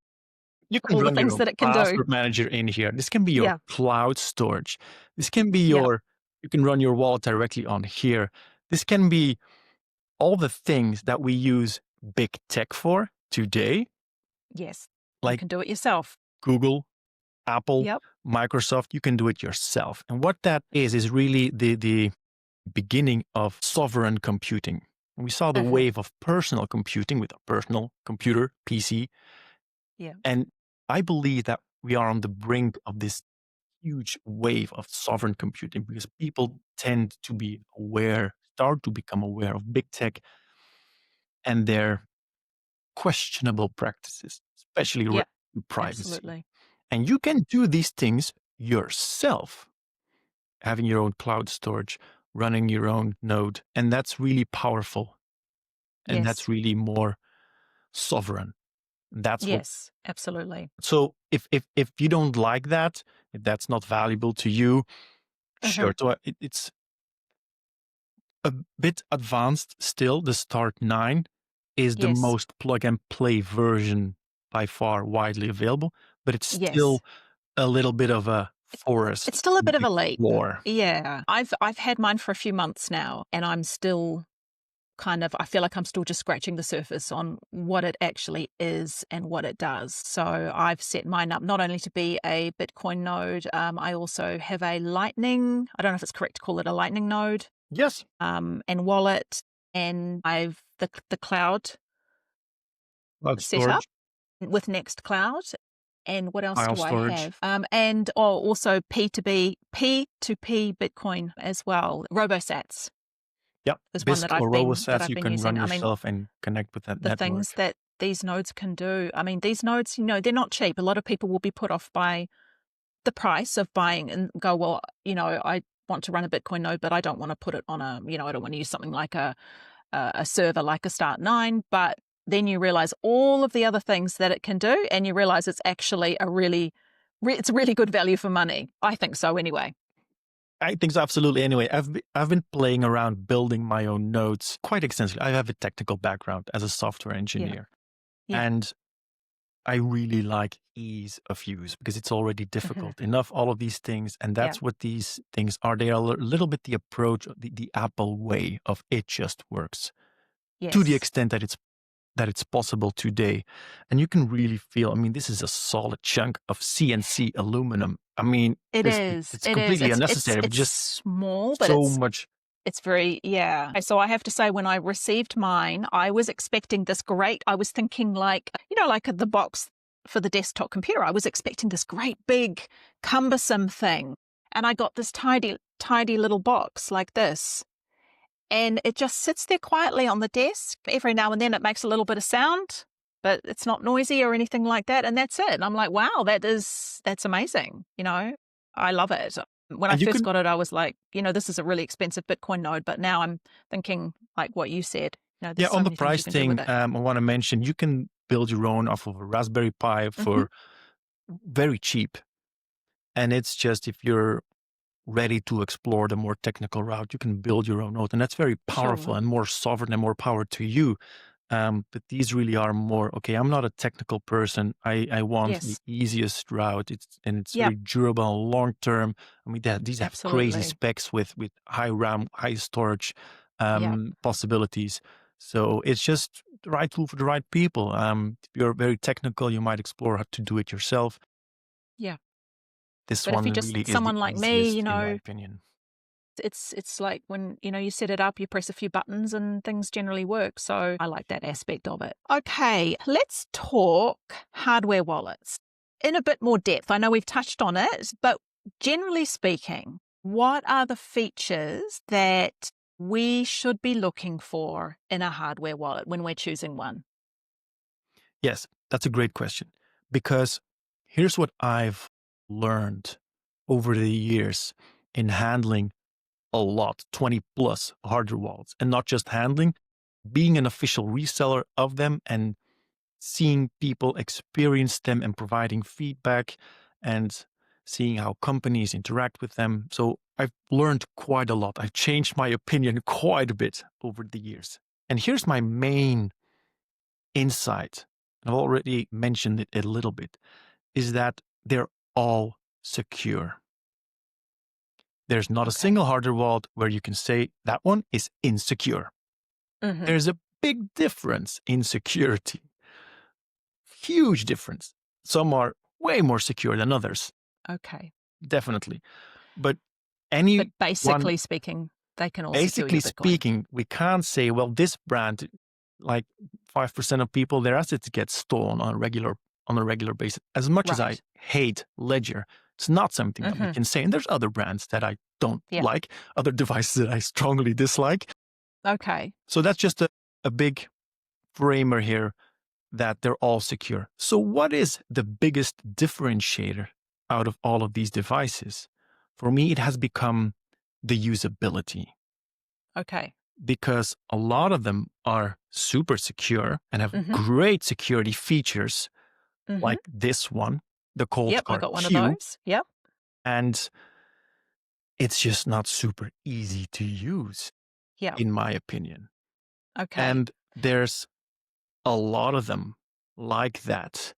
You can All the run your things own that it can do. password manager in here. This can be your Yeah, cloud storage. This can be yeah, you can run your wallet directly on here. This can be all the things that we use big tech for today, yes. You like can do it yourself. Google, Apple, Yep. Microsoft, you can do it yourself. And what that is really the beginning of sovereign computing. We saw the Hmm. wave of personal computing with a personal computer, PC. Yeah. And I believe that we are on the brink of this huge wave of sovereign computing because people tend to be aware, start to become aware of big tech and their questionable practices, especially Yeah. related to privacy. Absolutely. And you can do these things yourself, having your own cloud storage, running your own node. And that's really powerful. And that's Yes. really more sovereign. That's what. Yes. Absolutely. So if you don't like that, if that's not valuable to you, Hmm. sure. So it's a bit advanced still. The Start 9 is the Yes. most plug and play version by far widely available, but it's Yes. still a little bit of a It's forest still a to bit of a leap. explore. Yeah. I've had mine for a few months now, and I'm still kind of, I feel like I'm still just scratching the surface on what it actually is and what it does. So I've set mine up not only to be a Bitcoin node, I also have a Lightning, I don't know if it's correct to call it a Lightning node, Yes, and wallet, and I've the cloud cloud set up storage, with Nextcloud. And what else file do I storage. have? And also P2B, P2P Bitcoin as well. RoboSats Yep, is one Bisq or that RoboSats I've you been can run using. I mean, yourself and connect with that the things network. that these nodes can do. I mean, these nodes, they're not cheap. A lot of people will be put off by the price of buying and go, well, I want to run a Bitcoin node, but I don't want to put it on I don't want to use something like a server like a Start 9. But then you realize all of the other things that it can do, and you realize it's actually it's a really good value for money. I think so anyway. I think so, absolutely. Anyway, I've been playing around building my own nodes quite extensively. I have a technical background as a software Yeah. engineer, Yeah. and I really like ease of use because it's already Hmm. difficult enough, all of these things. And Yeah. that's what these things are. They are a little bit the approach, the Apple way of it just works to the Yes. extent that it's possible today. And you can really feel, I mean, this is a solid chunk of CNC aluminum. I mean, It seriously, is. it's It is. completely It's unnecessary, but it's just small, but so much. it's very, yeah. So I have to say, when I received mine, I was expecting this great, I was thinking like, like the box for the desktop computer, I was expecting this great big cumbersome thing. And I got this tidy little box like this. And it just sits there quietly on the desk. Every now and then it makes a little bit of sound, but it's not noisy or anything like that. And that's it. And I'm like, wow, that's amazing. I love it. When I And you first can, got it, I was like, this is a really expensive Bitcoin node. But now I'm thinking, like what you said, yeah, there's so on the many things you price can do with thing, it. I want to mention you can build your own off of a Raspberry Pi Hmm. for very cheap. And it's just if you're ready to explore the more technical route, you can build your own node. And that's very powerful Sure. and more sovereign and more power to you. But these really are more, okay, I'm not a technical person. I want the Yes. easiest route. It's Yep. very durable, long term. I mean, these have crazy Absolutely. specs with high RAM, high storage Yep. possibilities. So it's just the right tool for the right people. If you're very technical, you might explore how to do it yourself. Yeah. This But if one you're just really is the someone like me, easiest, in my opinion. It's like when, you set it up, you press a few buttons and things generally work. So I like that aspect of it. Okay, let's talk hardware wallets in a bit more depth. I know we've touched on it, but generally speaking, what are the features that we should be looking for in a hardware wallet when we're choosing one? Yes, that's a great question. Because here's what I've learned over the years in handling a lot, 20 plus hardware wallets, and not just handling, being an official reseller of them and seeing people experience them and providing feedback and seeing how companies interact with them. So I've learned quite a lot. I've changed my opinion quite a bit over the years. And here's my main insight. I've already mentioned it a little bit, is that they're all secure. There's not a Okay. single hardware wallet where you can say that one is insecure. Mm-hmm. There's a big difference in security. Huge difference. Some are way more secure than others, Okay. definitely. But But anyone, basically speaking, they can all secure basically your Bitcoin. speaking, we can't say, well, this brand, like 5% of people, their assets get stolen on a regular basis. As much as I Right. hate Ledger, it's not something that we Mm-hmm. can say. And there's other brands that I don't Yeah. like, other devices that I strongly dislike. Okay. So that's just a big framer here that they're all secure. So what is the biggest differentiator out of all of these devices? For me, it has become the usability, Okay. because a lot of them are super secure and have Mm-hmm. great security features, Mm-hmm. like this one, the Yep, I Coldcard got one of Q, those. Yep. and it's just not super easy to use, Yep. in my opinion. Okay. And there's a lot of them like that.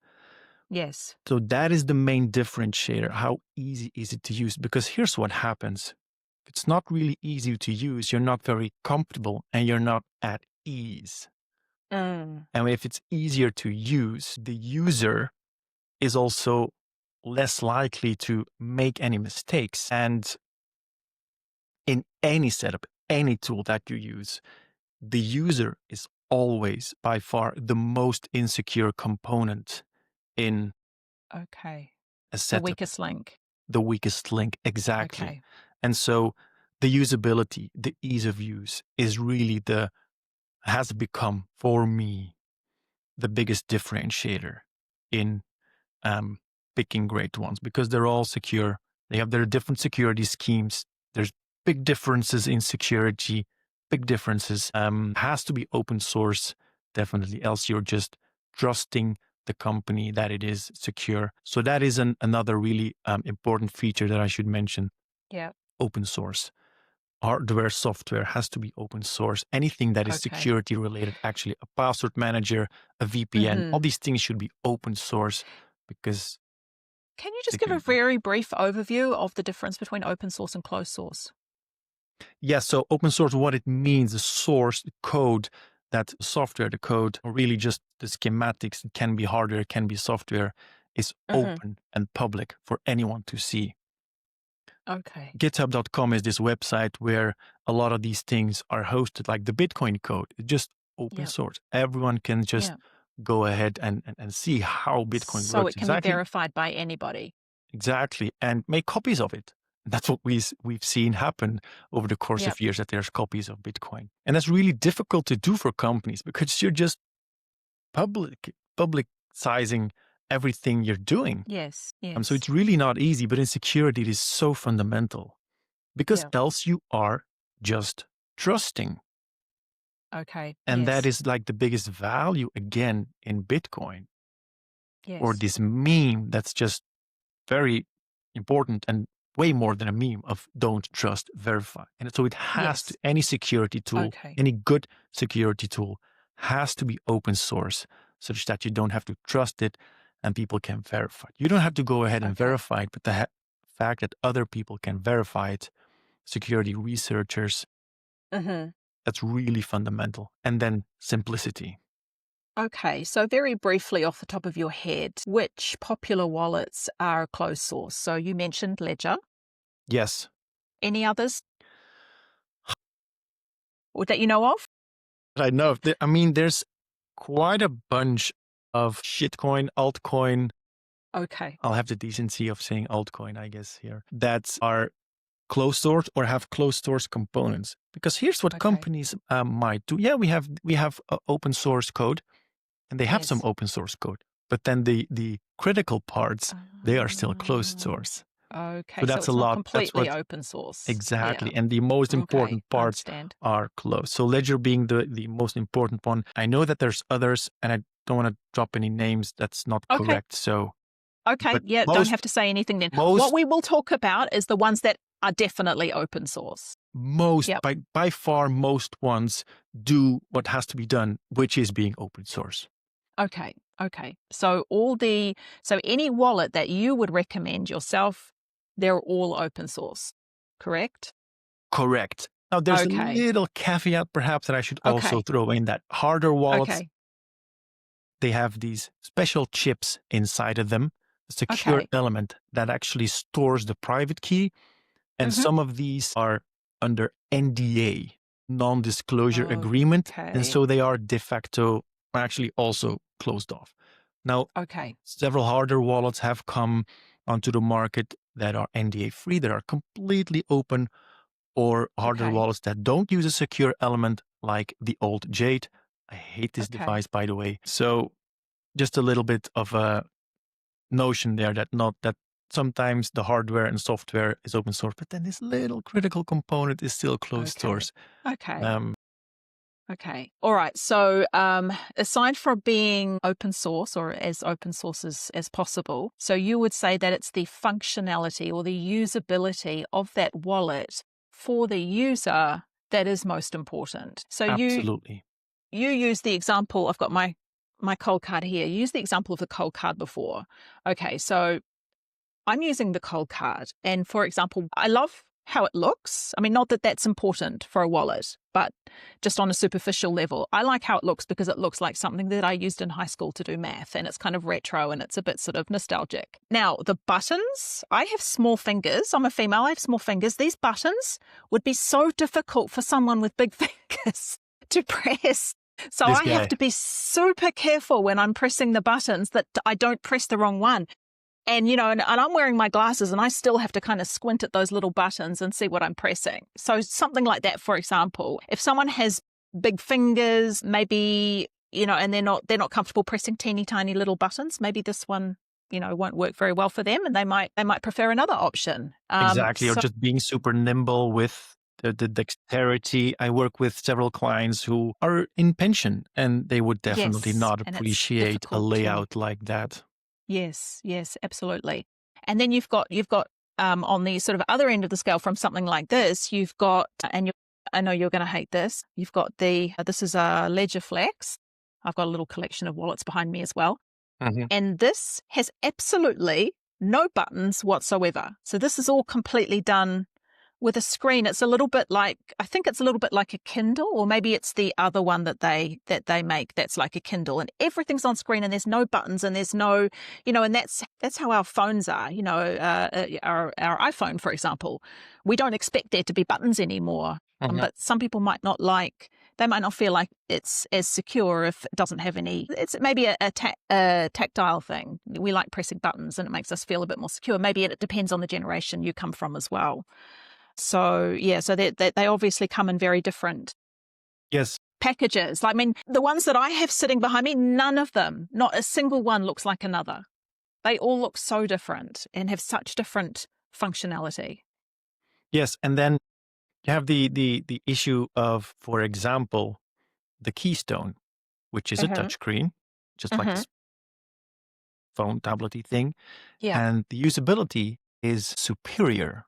Yes. So that is the main differentiator. How easy is it to use? Because here's what happens. If it's not really easy to use, you're not very comfortable and you're not at ease. Mm. And if it's easier to use, the user is also less likely to make any mistakes. And in any setup, any tool that you use, the user is always by far the most insecure component in Okay. a The setup, weakest link. the weakest link. Exactly. Okay. And so the usability, the ease of use is really has become for me the biggest differentiator in picking great ones, because they're all secure. They have their different security schemes. There's big differences in security, big differences. Has to be open source, definitely. Else you're just trusting the company that it is secure. So that is another really important feature that I should mention. Yeah. Open source. Hardware, software has to be open source. Anything that is Okay. security related, actually a password manager, a VPN, all Mm-hmm. these things should be open source, because Can you just give a security. very brief overview of the difference between open source and closed source? Yeah, so open source, what it means, the source, the code, that software, the code, or really just the schematics, it can be hardware, it can be software, is Mm-hmm. open and public for anyone to see. Okay. GitHub.com is this website where a lot of these things are hosted, like the Bitcoin code. It's just open Yeah. source. Everyone can just Yeah. go ahead and see how Bitcoin So works it can be exactly, verified by anybody. and make copies of it. That's what we've seen happen over the course Yep. of years, that there's copies of Bitcoin. And that's really difficult to do for companies, because you're just publicizing everything you're doing. Yes. So Yes. it's really not easy, but in security, it is so fundamental, because Yeah. else you are just trusting. Okay. And that Yes. is like the biggest value again in Bitcoin, or Yes. this meme that's just very important, and way more than a meme, of don't trust, verify. And so it has to, Yes. any security tool, Okay. any good security tool has to be open source, such that you don't have to trust it and people can verify it. You don't have to go ahead and Okay. verify it, but the fact that other people can verify it, security researchers, Mm-hmm. that's really fundamental. And then simplicity. Okay. So very briefly off the top of your head, which popular wallets are closed source? So you mentioned Ledger. Yes. Any others? that you know of? I know. I mean, there's quite a bunch of shitcoin, altcoin. Okay. I'll have the decency of saying altcoin, I guess, here, that are closed source or have closed source components. Because here's what Okay. companies might do. Yeah, we have open source code, and they have some Yes. open source code, but then the critical parts, they are still closed source. So Okay. So that's a it's not lot. That's completely what open source. Yeah. exactly. And the most Okay. important I parts understand. are closed. So Ledger being the most important one. I know that there's others, and I don't want to drop any names. That's not Okay. correct. So, Okay. but Yeah. Don't have to say anything then. What most, we will talk about is the ones that are definitely open source. most, Yep. by far, most ones do what has to be done, which is being open source. Okay. Okay. So any wallet that you would recommend yourself, they're all open source, correct? Correct. Now, there's a Okay. little caveat perhaps that I should also Okay. throw in that harder wallets, Okay. they have these special chips inside of them, a secure Okay. element that actually stores the private key. And Mm-hmm. some of these are under NDA, non-disclosure agreement. And Okay. so they are de facto actually also closed off. Now, Okay. several hardware wallets have come onto the market that are NDA free, that are completely open, or hardware Okay. wallets that don't use a secure element like the old Jade. I hate this Okay. device, by the way. So just a little bit of a notion there that not that sometimes the hardware and software is open source, but then this little critical component is still closed Okay. source. Okay. Um, Okay. All right. So, aside from being open source or as open source as possible, so you would say that it's the functionality or the usability of that wallet for the user that is most important. So Absolutely. you use the example. I've got my Coldcard here. You used the example of the Coldcard before. Okay. So I'm using the Coldcard, and for example, I love how it looks. I mean, not that that's important for a wallet, but just on a superficial level, I like how it looks because it looks like something that I used in high school to do math, and it's kind of retro and it's a bit sort of nostalgic. Now, the buttons, I have small fingers. I'm a female, I have small fingers. These buttons would be so difficult for someone with big fingers to press. So This I have guy. to be super careful when I'm pressing the buttons that I don't press the wrong one. And, and I'm wearing my glasses and I still have to kind of squint at those little buttons and see what I'm pressing. So something like that, for example, if someone has big fingers, maybe, and they're not comfortable pressing teeny tiny little buttons, maybe this one, won't work very well for them and they might prefer another option. Exactly. Or So just being super nimble with the dexterity. I work with several clients who are in pension and they would definitely yes, not and it's appreciate a difficult to. layout like that. Yes, yes, absolutely. And then you've got on the sort of other end of the scale from something like this, you've got, I know you're going to hate this. You've got this is a Ledger Flex. I've got a little collection of wallets behind me as well. Mhm. And this has absolutely no buttons whatsoever. So this is all completely done with a screen. It's a little bit like, I think it's a little bit like a Kindle, or maybe it's the other one that they make that's like a Kindle, and everything's on screen and there's no buttons and there's no, and that's how our phones are, our iPhone, for example. We don't expect there to be buttons anymore. Mhm. But some people might not feel like it's as secure if it doesn't have any. It's maybe a tactile thing. We like pressing buttons and it makes us feel a bit more secure. Maybe it depends on the generation you come from as well. So yeah, so they obviously come in very different Yes. packages. I mean, the ones that I have sitting behind me, none of them, not a single one looks like another. They all look so different and have such different functionality. Yes. And then you have the issue of, for example, the Keystone, which is a Mm-hmm. touchscreen, just like Mm-hmm. this phone tablet thing. Yeah. And the usability is superior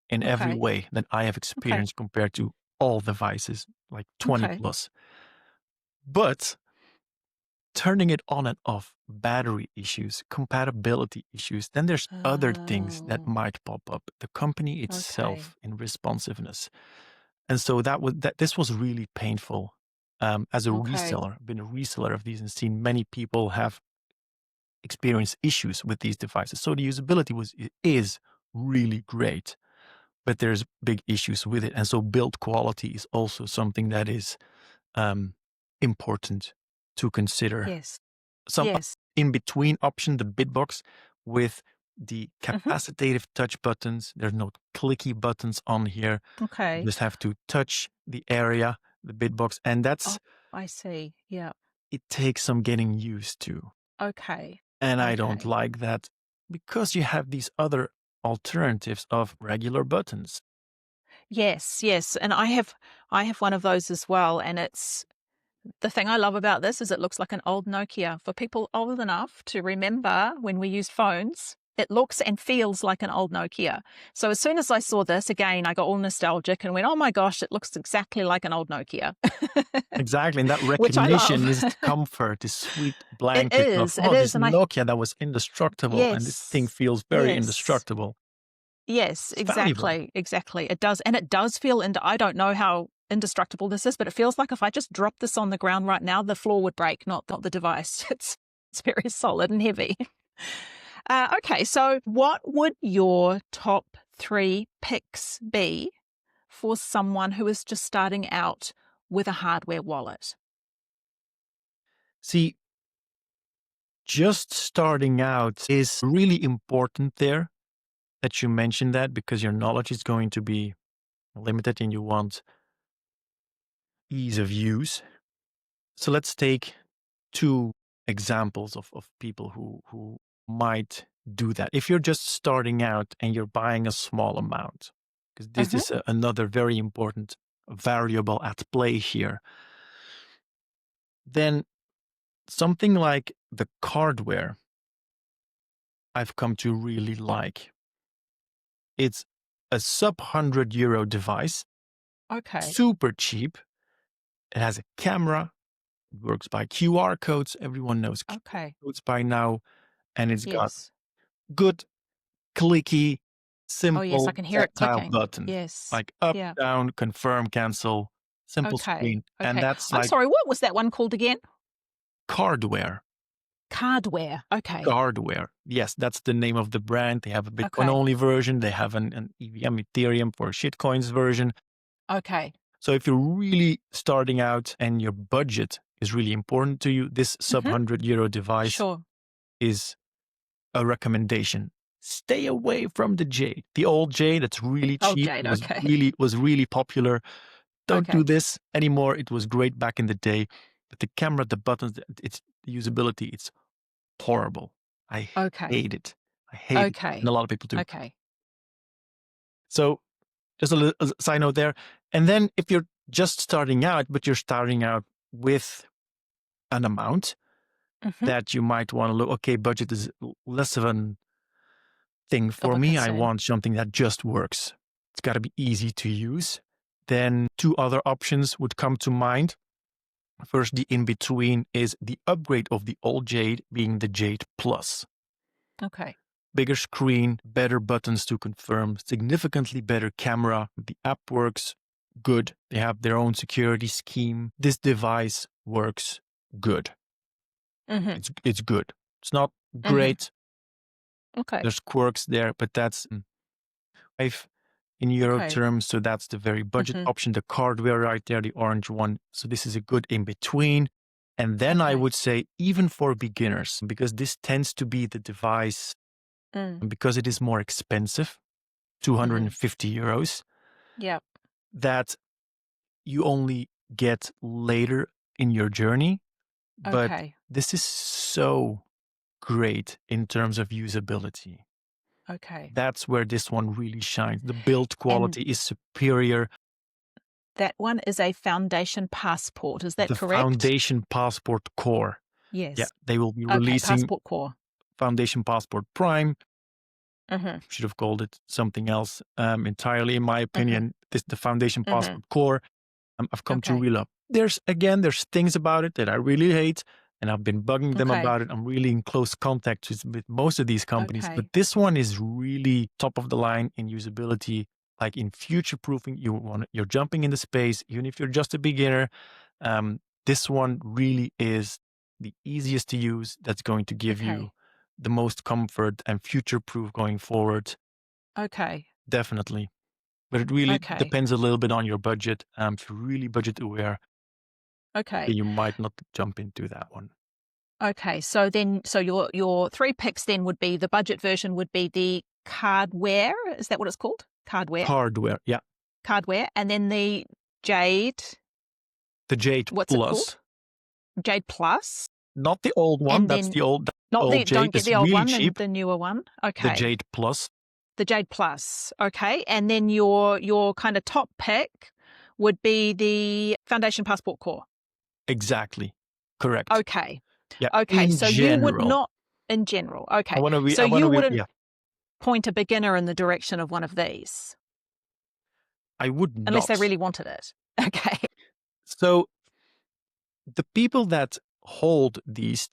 in every Okay. way that I have Okay. experienced compared to all devices, like 20 Okay. plus. But turning it on and off, battery issues, compatibility issues, then there's other things that Oh, might pop up. The company okay. itself in responsiveness. And so this was really painful. As a Okay. reseller, I've been a reseller of these and seen many people have experienced issues with these devices. So the usability is really great. but there's big issues with it. And so build quality is also something that is important to consider. Yes. Some Yes. in between option, the Bitbox with the Hmm. capacitive touch buttons. There's no clicky buttons on here. You Okay. just have to touch the area, the Bitbox, and Oh, that's I see. Yeah. it takes some getting used to. Okay. And I don't Okay. like that because you have these other alternatives of regular buttons. Yes, yes. And I have one of those as well. And it's the thing I love about this is it looks like an old Nokia. For people old enough to remember when we used phones, it looks and feels like an old Nokia. So as soon as I saw this, again, I got all nostalgic and went, oh my gosh, it looks exactly like an old Nokia, Exactly. And that which I love. recognition is the comfort, the sweet It blanket of, is. It oh, this is. And Nokia that was indestructible. And this thing yes, feels very yes. indestructible. Yes, It's valuable. exactly, exactly. It does, and it does feel I don't know how indestructible this is, but it feels like if I just drop this on the ground right now, the floor would break, not the device. It's very solid and heavy. Okay, so what would your top 3 picks be for someone who is just starting out with a hardware wallet? See, just starting out is really important there that you mentioned that because your knowledge is going to be limited and you want ease of use. So let's take 2 examples of people who might do that. If you're just starting out and you're buying a small amount, because this Hmm. is another very important variable at play here, then something like the cardware I've come to really like. It's a sub €100 device, Okay, super cheap. It has a camera, it works by QR codes. Everyone knows okay, QR codes by now, and it's got yes. good clicky, Oh, yes, I simple can hear it tactile clicking. buttons Yes, like up, yeah. down, confirm, cancel, simple Okay, screen. And okay. that's I'm like sorry, what was that one called again? cardware. Cardware. Okay. Cardware. Yes, that's the name of the brand. They have a Bitcoin Okay. only version. They have an EVM Ethereum for shitcoins version. Okay. So if you're really starting out and your budget is really important to you, this sub Mhm. €100 device Sure. is a recommendation. Stay away from the Jade. The old Jade that's really Oh, cheap Jade. was Okay. really popular. Don't do Okay. this anymore. It was great back in the day, but the camera, the buttons, it's the usability, it's horrible. I Okay. hate it. I hate it, and Okay. a lot of people do. Okay. So just a little a side note there. And then if you're just starting out, but you're starting out with an amount Mhm. that you might want to look, okay, budget is less of an thing Of for a me. I concern. want something that just works. It's got to be easy to use. Then 2 other options would come to mind. First, the in between is the upgrade of the old Jade being the Jade Plus. Okay. Bigger screen, better buttons to confirm, significantly better camera. The app works good. They have their own security scheme. This device works good. Mhm. It's good. It's not Mhm. great. Okay. There's quirks there, but that's five in euro Okay. terms. So that's the very budget Mhm. option. The cardware right there, the orange one. So this is a good in between. And then I Okay. would say, even for beginners, because this tends to be the device, Mm. because it is more expensive, Mhm. €250, Yep. that you only get later in your journey. But Okay. this is so great in terms of usability. Okay. That's where this one really shines. The build And quality is superior. that one is a foundation passport. Is that The correct? Foundation Passport Core. Yeah, Yes. they will be Okay. releasing Passport core. Foundation Passport Prime. Mhm. Should have called it something else entirely, in my Mhm. opinion. This the Foundation Mhm. Passport Core. I've come to Okay. real love. There's things about it that I really hate, and I've been bugging them Okay. about it. I'm really in close contact with most of these companies, but Okay. this one is really top of the line in usability. Like in future proofing, you're jumping into space, even if you're just a beginner. This one really is the easiest to use. That's going to give you Okay. the most comfort and future proof going forward. Okay. Definitely. But it really Okay. depends a little bit on your budget. If you're really budget aware, Okay. then you might not jump into that one. Okay. So then, so your three picks then would be the budget version would be the cardware. Is that what it's called? Cardware. Hardware, yeah. Cardware. And then the Jade. The Jade What's it Plus, called? Jade Plus. not the old one. And That's then the old not the, old don't Jade. get It's the old really one, cheap. the newer one. The Okay. Jade Plus. The Jade Plus. Okay. And then your kind of top pick would be the Foundation Passport Core. Exactly. Correct. Okay. Yeah. Okay. In So general, you would not, in general. Okay. I want to be. So I want you to be. wouldn't Yeah. point a beginner in the direction of one of these, I would unless not. they really wanted it. Okay. So the people that hold these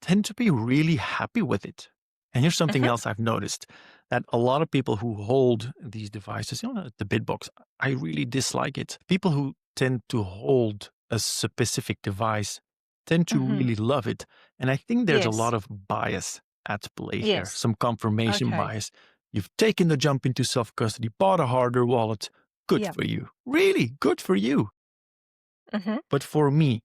tend to be really happy with it. And here's something else I've noticed, that a lot of people who hold these devices, the Bitbox, I really dislike it. People who tend to hold a specific device tend to really love it. And I think there's a Yes. lot of bias at play here, Yes. some confirmation Okay. bias. You've taken the jump into self-custody, bought a hardware wallet. Good Yeah. for you. Really good for you. Mm-hmm. But for me,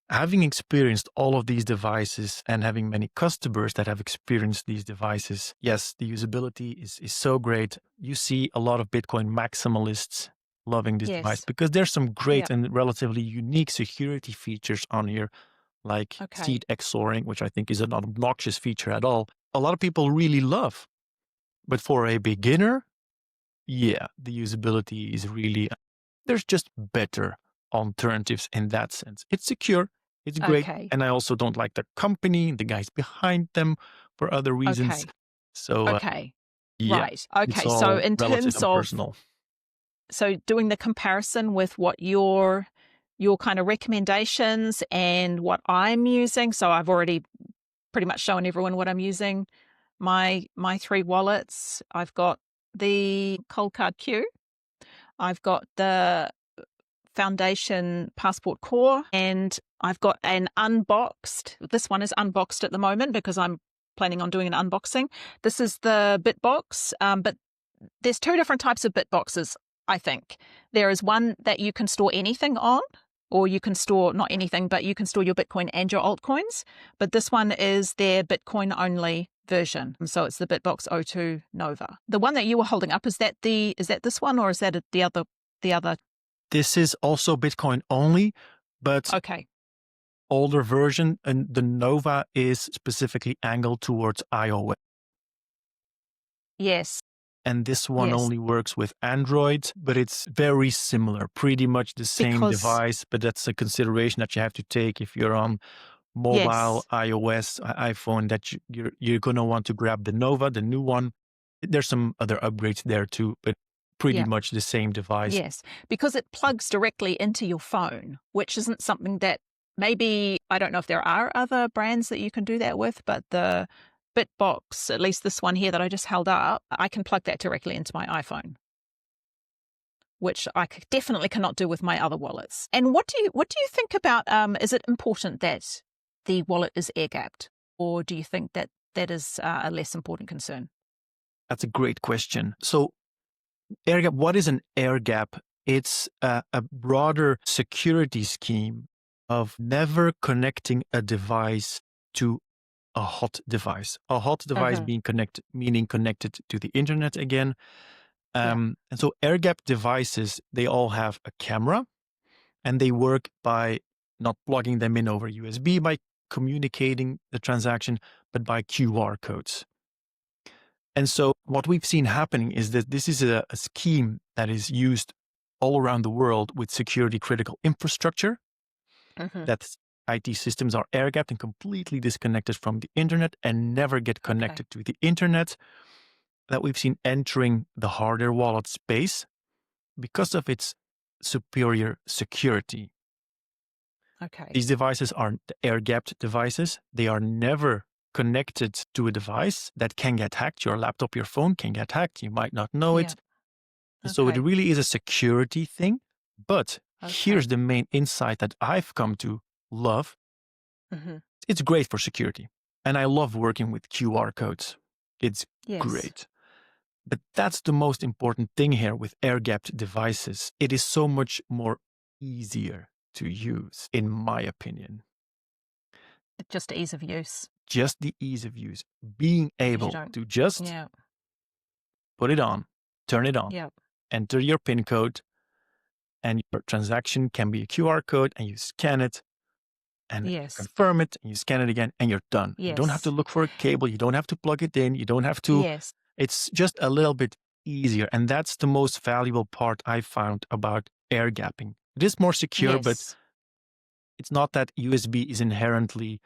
having experienced all of these devices and having many customers that have experienced these devices, yes, the usability is so great. You see a lot of Bitcoin maximalists loving this device Yes. because there's some great Yeah. and relatively unique security features on here, like Okay. seed XORing, which I think is an obnoxious feature at all. A lot of people really love. But for a beginner, yeah, the usability is really, there's just better alternatives in that sense. It's secure, it's great. Okay. And I also don't like the company, the guys behind them for other reasons. Okay. So, Okay. yeah, Right. it's Okay. So all in relative terms and of, personal. so doing the comparison with what your kind of recommendations and what I'm using. So I've already pretty much shown everyone what I'm using. My three wallets. I've got the Coldcard Q. I've got the Foundation Passport Core, and I've got an unboxed. This one is unboxed at the moment because I'm planning on doing an unboxing. This is the Bitbox, but there's two different types of Bitboxes, I think. There is one that you can store anything on, or you can store not anything, but you can store your Bitcoin and your altcoins. But this one is their Bitcoin only version. So it's the Bitbox O2 Nova. The one that you were holding up, is that this one, or is that the other? This is also Bitcoin only, but Okay. older version. And the Nova is specifically angled towards iOS. Yes. And this one Yes. only works with Android, but it's very similar, pretty much the same Because device. But that's a consideration that you have to take if you're on mobile, yes. iOS, iPhone, that you're going to want to grab the Nova, the new one. There's some other upgrades there too, but pretty Yeah. much the same device. Yes, because it plugs directly into your phone, which isn't something that maybe, I don't know if there are other brands that you can do that with, but the Bitbox, at least this one here that I just held up, I can plug that directly into my iPhone, which I definitely cannot do with my other wallets. And what do you think about, is it important that the wallet is air gapped, or do you think that that is a less important concern? That's a great question. So air gap, what is an air gap? It's a broader security scheme of never connecting a device to a hot device. A hot device being connected, meaning connected to the internet again. And so air gap devices, they all have a camera, and they work by not plugging them in over USB by communicating the transaction, but by QR codes. And so what we've seen happening is that this is a scheme that is used all around the world with security critical infrastructure. That IT systems are air gapped and completely disconnected from the internet and never get connected to the internet. That we've seen entering the hardware wallet space because of its superior security. Okay. These devices are air gapped devices. They are never connected to a device that can get hacked. Your laptop, your phone can get hacked. You might not know it. So it really is a security thing. But here's the main insight that I've come to love. It's great for security. And I love working with QR codes. It's great. But that's the most important thing here with air-gapped devices. It is so much more easier to use, in my opinion. Just ease of use. Just the ease of use. Being able to just put it on, turn it on, enter your PIN code, and your transaction can be a QR code, and you scan it, and you confirm it, and you scan it again, and you're done. You don't have to look for a cable. You don't have to plug it in. You don't have to. It's just a little bit easier. And that's the most valuable part I found about air gapping. It is more secure, but it's not that USB is inherently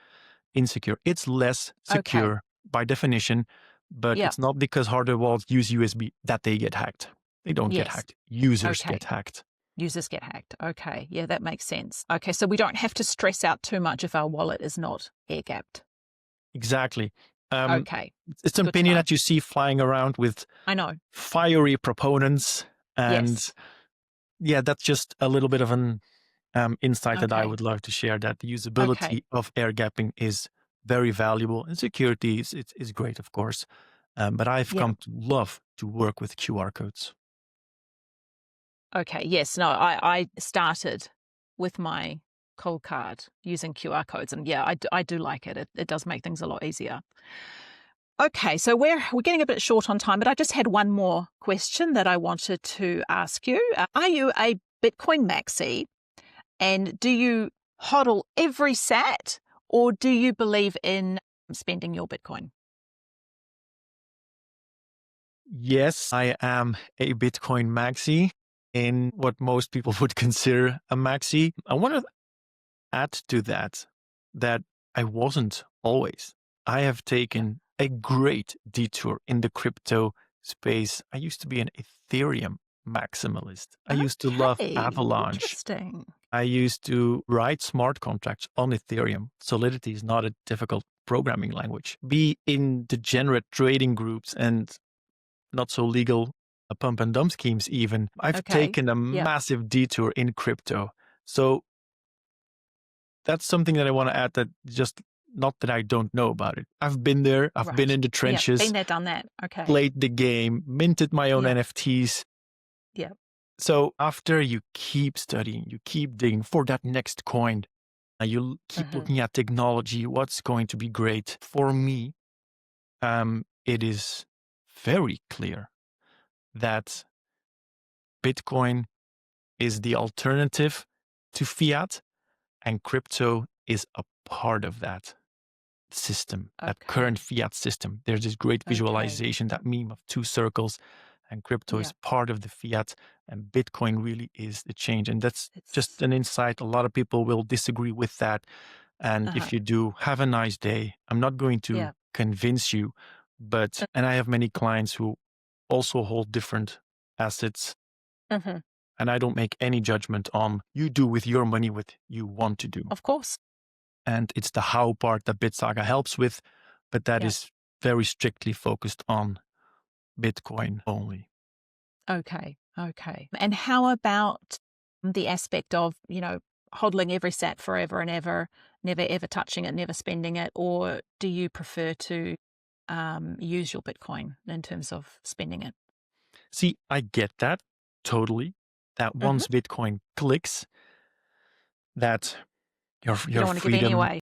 insecure. It's less secure by definition, but it's not because hardware wallets use USB that they get hacked. They don't get hacked. Users get hacked. Users get hacked. Okay. Yeah, that makes sense. Okay. So we don't have to stress out too much if our wallet is not air gapped. Exactly. Okay. It's an opinion that you see flying around with fiery proponents. And yeah, that's just a little bit of an insight that I would love to share, that the usability of air gapping is very valuable, and security is great, of course. But I've come to love to work with QR codes. Okay. Yes. No, I started with my Coldcard using QR codes, and yeah, I do like it. It does make things a lot easier. Okay, so we're getting a bit short on time, but I just had one more question that I wanted to ask you. Are you a Bitcoin maxi, and do you hodl every sat, or do you believe in spending your Bitcoin? Yes, I am a Bitcoin maxi, in what most people would consider a maxi. I want to add to that I wasn't always. I have taken a great detour in the crypto space. I used to be an Ethereum maximalist. I used to love Avalanche. Interesting. I used to write smart contracts on Ethereum. Solidity is not a difficult programming language. Be in degenerate trading groups and not so legal pump and dump schemes even. I've taken a massive detour in crypto. So that's something that I want to add, that just not that I don't know about it. I've been there. I've been in the trenches. Been there, done that. Okay. Played the game, minted my own NFTs. Yeah. So after you keep studying, you keep digging for that next coin, you keep looking at technology, what's going to be great. For me, it is very clear that Bitcoin is the alternative to fiat, and crypto is a part of that system, that current fiat system. There's this great visualization, that meme of two circles, and crypto is part of the fiat, and Bitcoin really is the change. And that's just an insight. A lot of people will disagree with that. And if you do, have a nice day. I'm not going to convince you, but, and I have many clients who also hold different assets. And I don't make any judgment on, you do with your money what you want to do. Of course. And it's the how part that BitSaga helps with, but that is very strictly focused on Bitcoin only. Okay. And how about the aspect of, hodling every sat forever and ever, never ever touching it, never spending it? Or do you prefer to use your Bitcoin in terms of spending it? See, I get that totally. That once Bitcoin clicks, that your you don't want to freedom, give it away.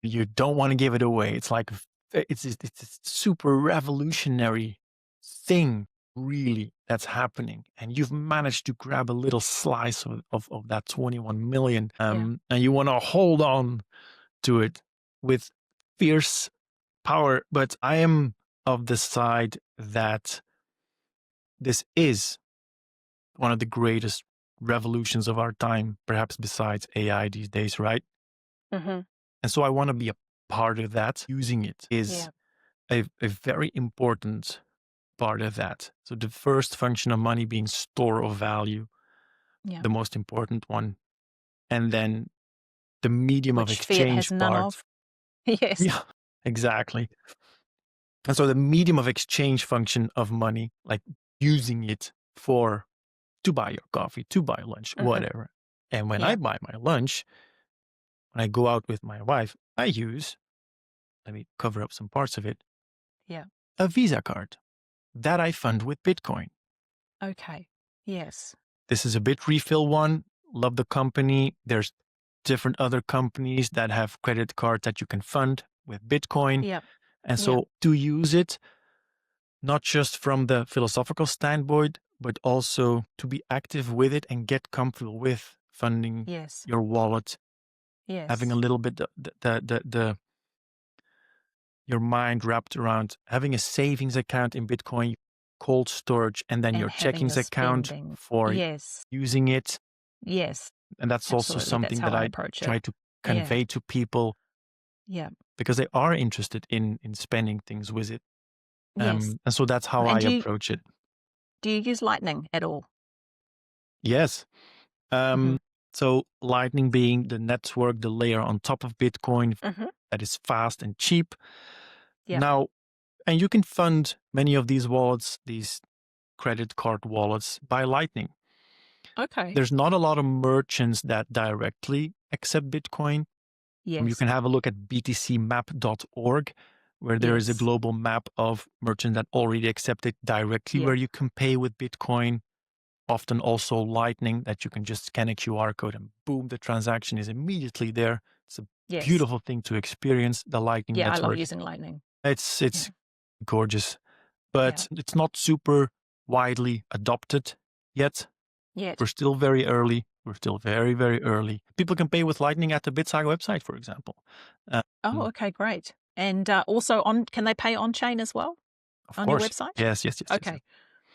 You don't want to give it away. It's like, it's a super revolutionary thing, really, that's happening. And you've managed to grab a little slice of that 21 million. And you want to hold on to it with fierce power. But I am of the side that this is one of the greatest revolutions of our time, perhaps besides AI these days, right? And so I want to be a part of that. Using it is a very important part of that. So the first function of money being store of value, the most important one. And then the medium of exchange fiat has none part. Of. Yes. Yeah, exactly. And so the medium of exchange function of money, like using it to buy your coffee, to buy lunch, whatever. And when I buy my lunch, when I go out with my wife, I use, let me cover up some parts of it, a Visa card. that I fund with Bitcoin. Okay. Yes. This is a Bitrefill one. Love the company. There's different other companies that have credit cards that you can fund with Bitcoin. Yep. And Yep. so to use it, not just from the philosophical standpoint, but also to be active with it and get comfortable with funding Yes. your wallet, Yes. having a little bit your mind wrapped around having a savings account in Bitcoin, cold storage, and then And your having checkings the account spending. for Yes. using it. Yes. And that's also Absolutely. That's something how that I I approach it. try to Yeah. convey to people Yeah. because they are interested in spending things with it. Yes. And so that's how And I approach it. do you use Lightning at all? Yes. Mhm. So Lightning being the network, the layer on top of Bitcoin Mhm. that is fast and cheap. Yeah. Now, and you can fund many of these wallets, these credit card wallets by Lightning. Okay. There's not a lot of merchants that directly accept Bitcoin. You Yes. can have a look at btcmap.org, where there is a Yes. global map of merchants that already accept it directly, Yeah. where you can pay with Bitcoin. Often also Lightning, that you can just scan a QR code and boom, the transaction is immediately there. It's a Yes. beautiful thing to experience, the Lightning Yeah, I love network. using Lightning. It's Yeah. gorgeous, Yeah. but it's not super widely adopted yet. Yet. We're still very early. We're still very, very early. People can pay with Lightning at the BitSaga website, for example. Oh, Um, okay, great. And also can they pay on chain as well of on your course. website? Yes. Okay.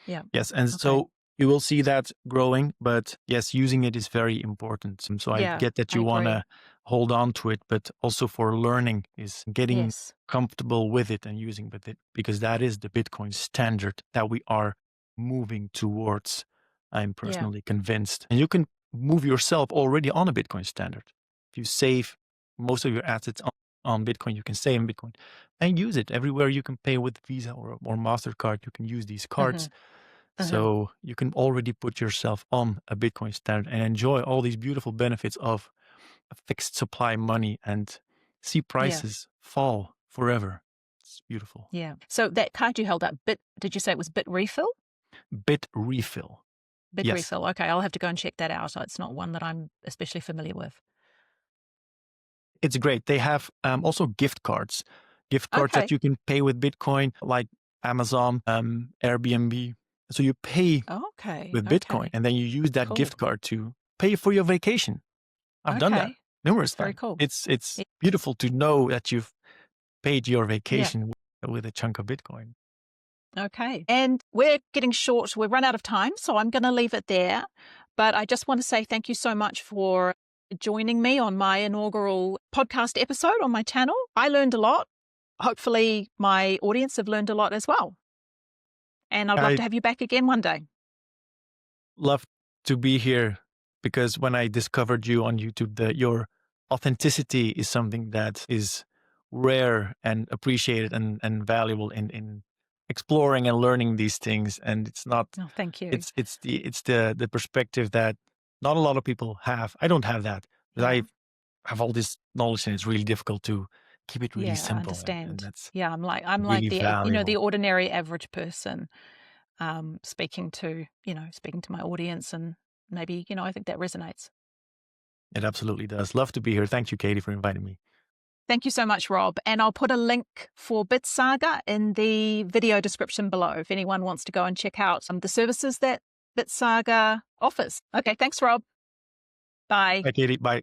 Yeah. Yes, and Okay. so you will see that growing, but yes, using it is very important. And so I Yeah, get that I you want agree. to hold on to it, but also for learning is getting Yes. comfortable with it and using with it, because that is the Bitcoin standard that we are moving towards. I'm Yeah. personally convinced. And you can move yourself already on a Bitcoin standard. If you save most of your assets on Bitcoin, you can save in Bitcoin and use it everywhere you can pay with Visa or MasterCard. You can use these cards. Mhm. So you can already put yourself on a Bitcoin standard and enjoy all these beautiful benefits of a fixed supply money and see Yeah. prices fall forever. It's beautiful. Yeah. So that card you held up, did you say it was Bitrefill? Bitrefill. Yes. Bitrefill. Okay, I'll have to go and check that out. It's not one that I'm especially familiar with. It's great. They have also gift cards Okay. that you can pay with Bitcoin, like Amazon, Airbnb. So you pay Okay. with Bitcoin Okay. and then you use that Cool. gift card to pay for your vacation. I've done that Okay. numerous Very times. cool. It's Yeah. beautiful to know that you've paid your Yeah. vacation with a chunk of Bitcoin. Okay. And we're getting short. We've run out of time, so I'm going to leave it there. But I just want to say thank you so much for joining me on my inaugural podcast episode on my channel. I learned a lot. Hopefully, my audience have learned a lot as well. And I'd love I to have you back again one day. love to be here because when I discovered you on YouTube, your authenticity is something that is rare and appreciated and valuable in exploring and learning these things. And it's not Oh, thank you. it's the perspective that not a lot of people have. I don't have that because Yeah. I have all this knowledge and it's really difficult to keep it really Yeah, I simple. And understand. that's Yeah, I'm like really the valuable. the ordinary average person, speaking to my audience, and maybe I think that resonates. It absolutely does. Love to be here. Thank you, Katie, for inviting me. Thank you so much, Rob. And I'll put a link for BitSaga in the video description below if anyone wants to go and check out the services that BitSaga offers. Okay, thanks, Rob. Bye. Bye, Katie. Bye.